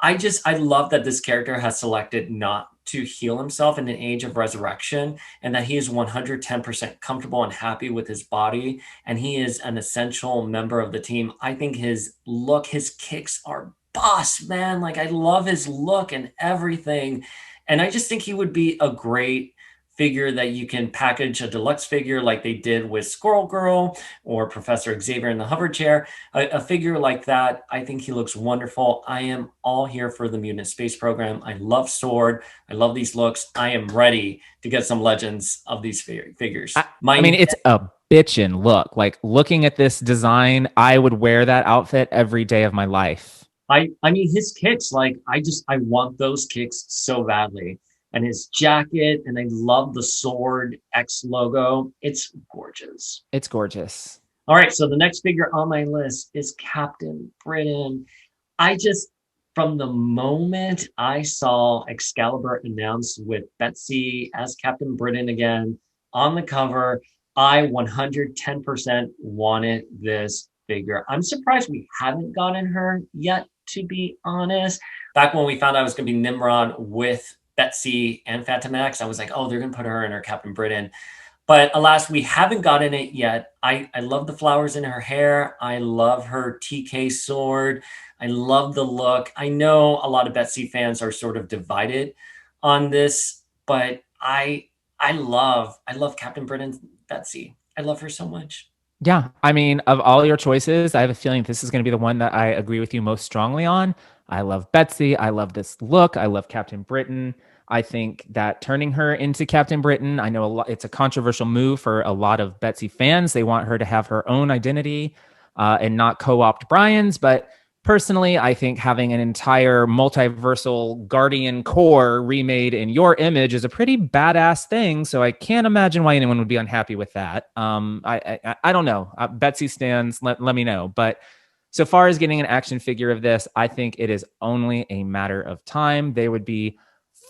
I love that this character has selected not to heal himself in an age of resurrection, and that he is 110% comfortable and happy with his body, and he is an essential member of the team. I think his look, his kicks are boss, man. Like I love his look and everything. And I just think he would be a great figure that you can package a deluxe figure like they did with Squirrel Girl or Professor Xavier in the hover chair. A figure like that, I think he looks wonderful. I am all here for the Mutant Space Program. I love Sword. I love these looks. I am ready to get some legends of these I, figures. I mean, it's a bitchin' look. Like looking at this design, I would wear that outfit every day of my life. I mean his kicks, like I want those kicks so badly. And his jacket, and I love the sword X logo. It's gorgeous. It's gorgeous. All right, so the next figure on my list is Captain Britain. I just, from the moment I saw Excalibur announced with Betsy as Captain Britain again on the cover, I 110% wanted this figure. I'm surprised we haven't gotten her yet, to be honest. Back when we found out it was going to be Nimrod with Betsy and Fatamax, I was like, oh, they're going to put her in her Captain Britain. But alas, we haven't gotten it yet. I love the flowers in her hair. I love her TK sword. I love the look. I know a lot of Betsy fans are sort of divided on this, but I love Captain Britain's Betsy. I love her so much. Yeah. I mean, of all your choices, I have a feeling this is going to be the one that I agree with you most strongly on. I love Betsy. I love this look. I love Captain Britain. I think that turning her into Captain Britain, I know it's a controversial move for a lot of Betsy fans. They want her to have her own identity and not co opt Brian's. But personally, I think having an entire multiversal Guardian core remade in your image is a pretty badass thing. So I can't imagine why anyone would be unhappy with that. I don't know. Betsy stands. Let me know. But so far as getting an action figure of this, I think it is only a matter of time. They would be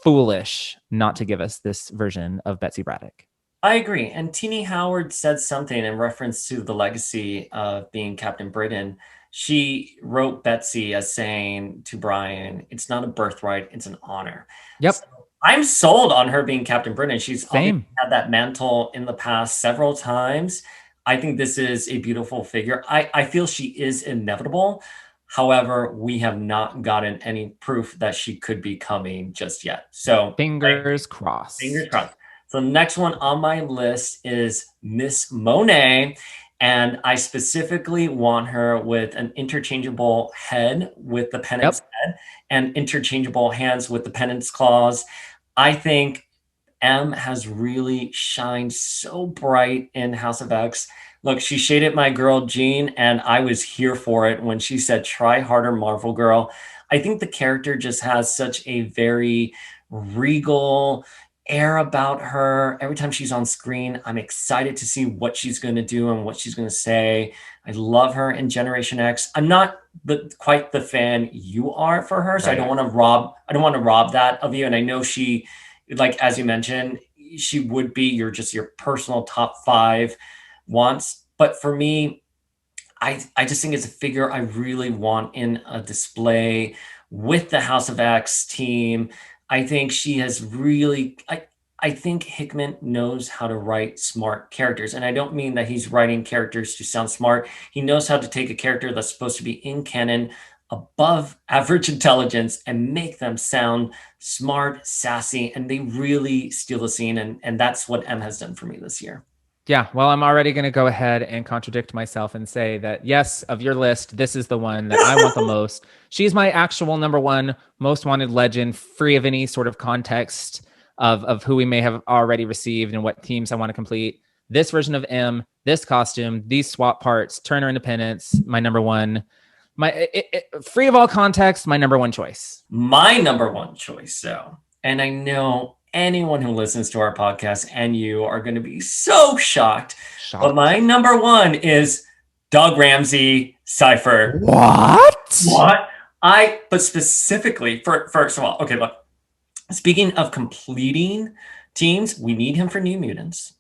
foolish not to give us this version of Betsy Braddock. I agree. And Teenie Howard said something in reference to the legacy of being Captain Britain. She wrote Betsy as saying to Brian, it's not a birthright, it's an honor. So Yep. I'm sold on her being Captain Britain. She's obviously Same. had that mantle in the past several times. I think this is a beautiful figure. I feel she is inevitable. However, we have not gotten any proof that she could be coming just yet. So I agree. Fingers Fingers crossed. crossed. So the next one on my list is Miss Monet. And I specifically want her with an interchangeable head with the pennant's Yep. head and interchangeable hands with the pennant's claws. I think M has really shined so bright in House of X. Look, she shaded my girl Jean, and I was here for it when she said, try harder, Marvel girl. I think the character just has such a very regal air about her. Every time she's on screen, I'm excited to see what she's going to do and what she's going to say. I love her in Generation X. I'm not quite the fan you are for her, so Right. I don't want to rob that of you. And I know she, like as you mentioned, she would be your personal top five wants. But for me, I just think it's a figure I really want in a display with the House of X team. I think she has really I think Hickman knows how to write smart characters. And I don't mean that he's writing characters to sound smart. He knows how to take a character that's supposed to be in canon, above average intelligence, and make them sound smart, sassy, and they really steal the scene. And that's what M has done for me this year. Yeah, well, I'm already going to go ahead and contradict myself and say that, yes, of your list, this is the one that I want the most. She's my actual number one most wanted legend, free of any sort of context of who we may have already received and what teams I want to complete. This version of M, this costume, these swap parts, Turner Independence, my number one. Free of all context, my number one choice. My number one choice, though, and I know anyone who listens to our podcast and you are going to be so shocked, but my number one is Doug Ramsey Cypher. What? But specifically, first of all, okay, look, speaking of completing teams, we need him for New Mutants,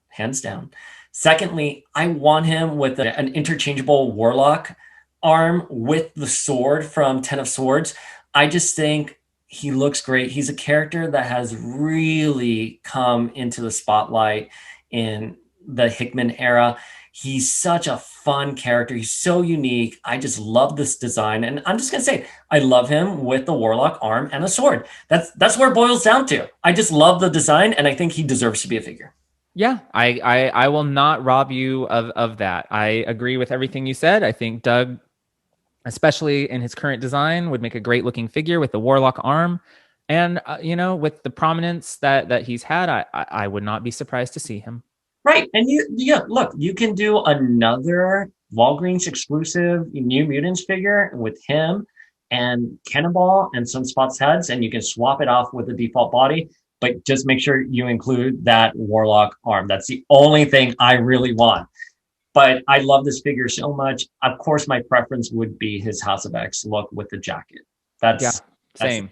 hands down. Secondly, I want him with an interchangeable Warlock arm with the sword from Ten of Swords. I just think he looks great. He's a character that has really come into the spotlight in the Hickman era. He's such a fun character. He's so unique. I just love this design. And I'm just going to say, I love him with the Warlock arm and a sword. That's where it boils down to. I just love the design, and I think he deserves to be a figure. Yeah, I will not rob you of that. I agree with everything you said. I think Doug, especially in his current design, would make a great looking figure with the Warlock arm. And, with the prominence that he's had, I would not be surprised to see him. Right. And look, you can do another Walgreens exclusive New Mutants figure with him and Cannonball and Sunspot's heads, and you can swap it off with the default body, but just make sure you include that Warlock arm. That's the only thing I really want. But I love this figure so much. Of course, my preference would be his House of X look with the jacket. Same.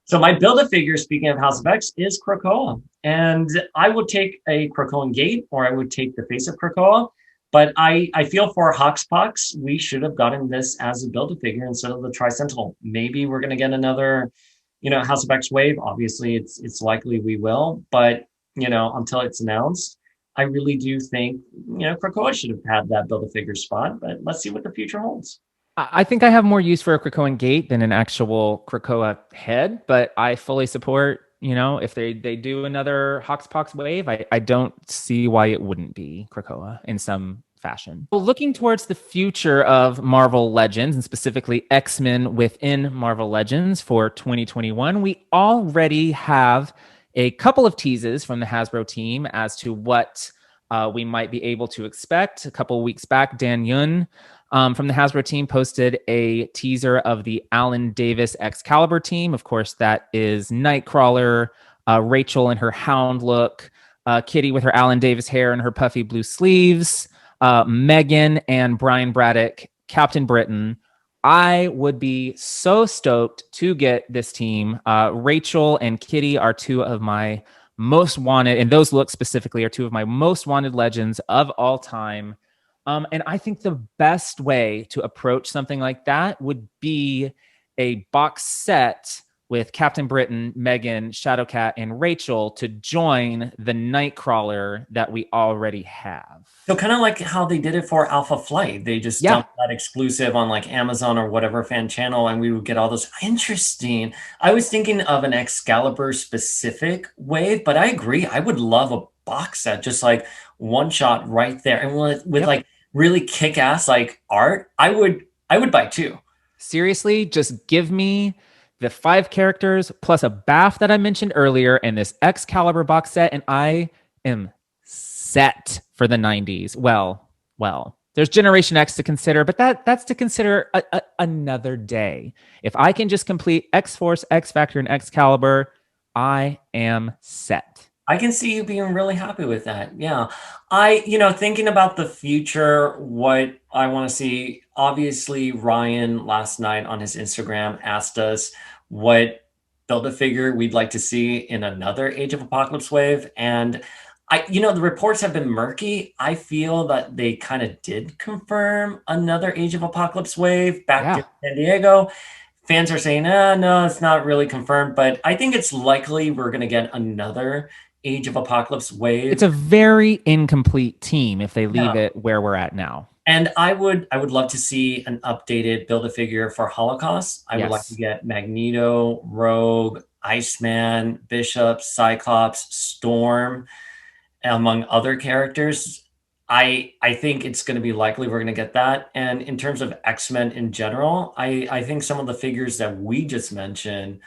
So my Build-A-Figure, speaking of House of X, is Krakoa. And I would take a Krakoan Gate, or I would take the face of Krakoa. But I feel for Hoxpox, we should have gotten this as a Build-A-Figure instead of the Tri-Sentinel. Maybe we're going to get another, House of X wave. Obviously, it's likely we will. But, until it's announced, I really do think, Krakoa should have had that Build-A-Figure spot. But let's see what the future holds. I think I have more use for a Krakoan Gate than an actual Krakoa head, but I fully support, if they do another Hoxpox wave, I don't see why it wouldn't be Krakoa in some fashion. Well, looking towards the future of Marvel Legends, and specifically X-Men within Marvel Legends for 2021, we already have a couple of teases from the Hasbro team as to what we might be able to expect. A couple of weeks back, Dan Yun from the Hasbro team posted a teaser of the Alan Davis Excalibur team. Of course, that is Nightcrawler, Rachel in her Hound look, Kitty with her Alan Davis hair and her puffy blue sleeves, Megan and Brian Braddock, Captain Britain. I would be so stoked to get this team. Rachel and Kitty are two of my most wanted, and those looks specifically are two of my most wanted legends of all time. And I think the best way to approach something like that would be a box set with Captain Britain, Megan, Shadowcat, and Rachel to join the Nightcrawler that we already have. So kind of like how they did it for Alpha Flight. They just dumped that exclusive on like Amazon or whatever fan channel, and we would get all those. Interesting. I was thinking of an Excalibur specific wave, but I agree. I would love a box set, just like one shot right there. And with like really kick-ass like art, I would buy two. Seriously, just give me the 5 characters plus a BAF that I mentioned earlier and this Excalibur box set, and I am set for the 90s. Well, there's Generation X to consider, but that's to consider another day. If I can just complete X-Force, X-Factor, and Excalibur, I am set. I can see you being really happy with that. Yeah. Thinking about the future, what I want to see, obviously Ryan last night on his Instagram asked us what Build-A-Figure we'd like to see in another Age of Apocalypse wave. And The reports have been murky. I feel that they kind of did confirm another Age of Apocalypse wave back in Yeah. San Diego. Fans are saying, no, it's not really confirmed, but I think it's likely we're going to get another Age of Apocalypse It's wave. a very incomplete team if they leave Yeah. it where we're at now. And I would love to see an updated Build-A-Figure for Holocaust. I would like to Yes. get Magneto, Rogue, Iceman, Bishop, Cyclops, Storm, among other characters. I think it's going to be likely we're going to get that. And in terms of X-Men in general, I think some of the figures that we just mentioned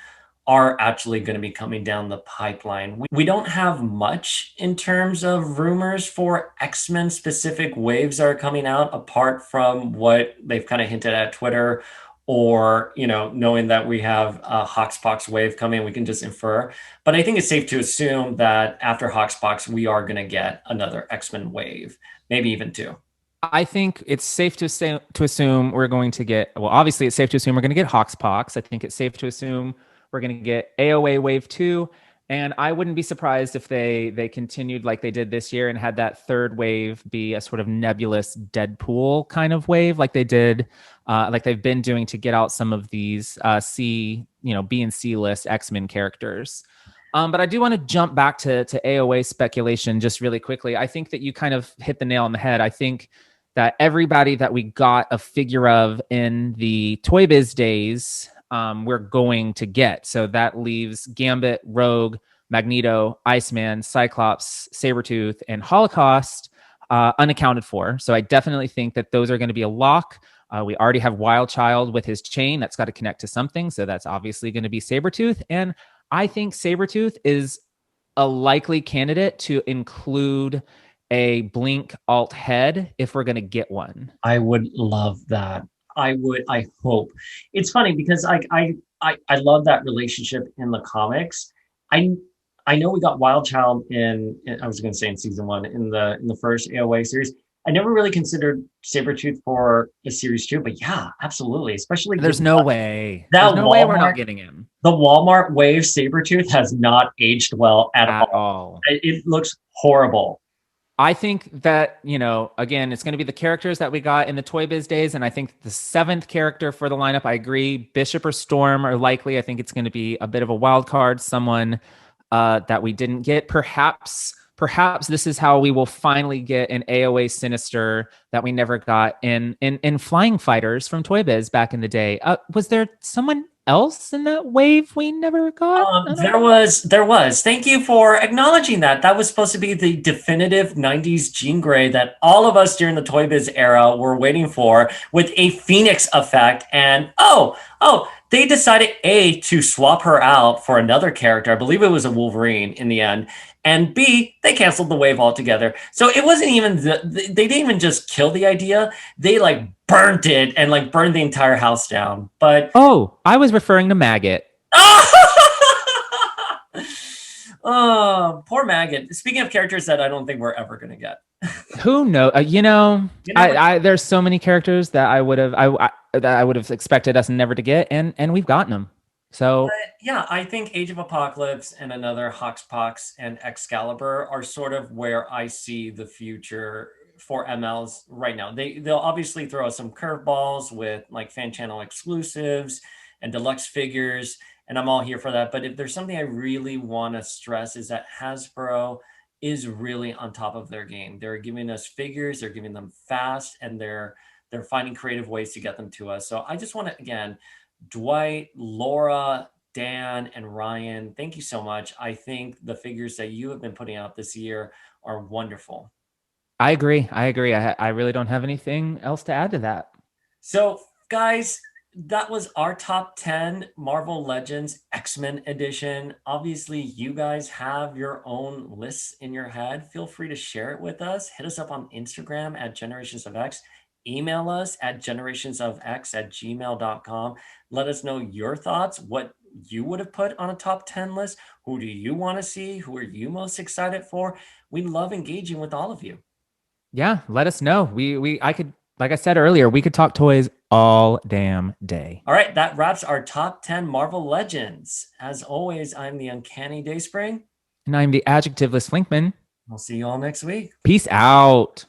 are actually going to be coming down the pipeline. We don't have much in terms of rumors for X-Men specific waves that are coming out, apart from what they've kind of hinted at Twitter, or knowing that we have a Hoxpox wave coming, we can just infer. But I think it's safe to assume that after Hoxpox, we are going to get another X-Men wave, maybe even two. I think it's safe to assume we're going to get, well, obviously it's safe to assume we're going to get Hoxpox. I think it's safe to assume we're going to get AOA Wave 2. And I wouldn't be surprised if they continued like they did this year and had that third wave be a sort of nebulous Deadpool kind of wave, like they did, like they've been doing to get out some of these B and C list X-Men characters. But I do want to jump back to AOA speculation just really quickly. I think that you kind of hit the nail on the head. I think that everybody that we got a figure of in the Toy Biz days, we're going to get. So that leaves Gambit, Rogue, Magneto, Iceman, Cyclops, Sabretooth, and Holocaust unaccounted for. So I definitely think that those are going to be a lock. We already have Wild Child with his chain. That's got to connect to something. So that's obviously going to be Sabretooth. And I think Sabretooth is a likely candidate to include a Blink alt head if we're going to get one. I would love that. I hope. It's funny because I love that relationship in the comics. I I know we got Wild Child I was going to say in season one, in the first AOA series. I never really considered Sabretooth for a series two, but yeah, absolutely. Especially There's given no way. that There's no way we're Walmart not getting him the Walmart wave Sabretooth has not aged well at at all. all. It looks horrible. I think that, again, it's going to be the characters that we got in the Toy Biz days. And I think the seventh character for the lineup, I agree, Bishop or Storm are likely. I think it's going to be a bit of a wild card, someone that we didn't get. Perhaps this is how we will finally get an AOA Sinister that we never got in Flying Fighters from Toy Biz back in the day. Was there someone else in that wave we never got? There was. Thank you for acknowledging that. That was supposed to be the definitive 90s Jean Grey that all of us during the Toy Biz era were waiting for, with a Phoenix effect. And they decided to swap her out for another character. I believe it was a Wolverine in the end. And B, they canceled the wave altogether. So it wasn't even they didn't even just kill the idea. They like burnt it and like burned the entire house down. But Oh, I was referring to Maggot. oh, poor Maggot. Speaking of characters that I don't think we're ever going to get. Who knows? You never- There's so many characters that I would have expected us never to get, and we've gotten them. So yeah, I think Age of Apocalypse and another Hoxpox and Excalibur are sort of where I see the future for MLs right now. They'll obviously throw us some curveballs with like fan channel exclusives and deluxe figures, and I'm all here for that. But if there's something I really want to stress is that Hasbro is really on top of their game. They're giving us figures, they're giving them fast, and they're finding creative ways to get them to us. So I just want to again, Dwight, Laura, Dan, and Ryan, thank you so much. I think the figures that you have been putting out this year are wonderful. I agree. I really don't have anything else to add to that. So, guys, that was our top 10 Marvel Legends X-Men edition. Obviously, you guys have your own lists in your head. Feel free to share it with us. Hit us up on Instagram at Generations of X. Email us at generationsofx@gmail.com. Let us know your thoughts, what you would have put on a top 10 list. Who do you want to see? Who are you most excited for? We love engaging with all of you. Yeah, let us know. I could, like I said earlier, we could talk toys all damn day. All right, that wraps our top 10 Marvel Legends. As always, I'm the Uncanny Dayspring. And I'm the adjectiveless Flinkman. We'll see you all next week. Peace out.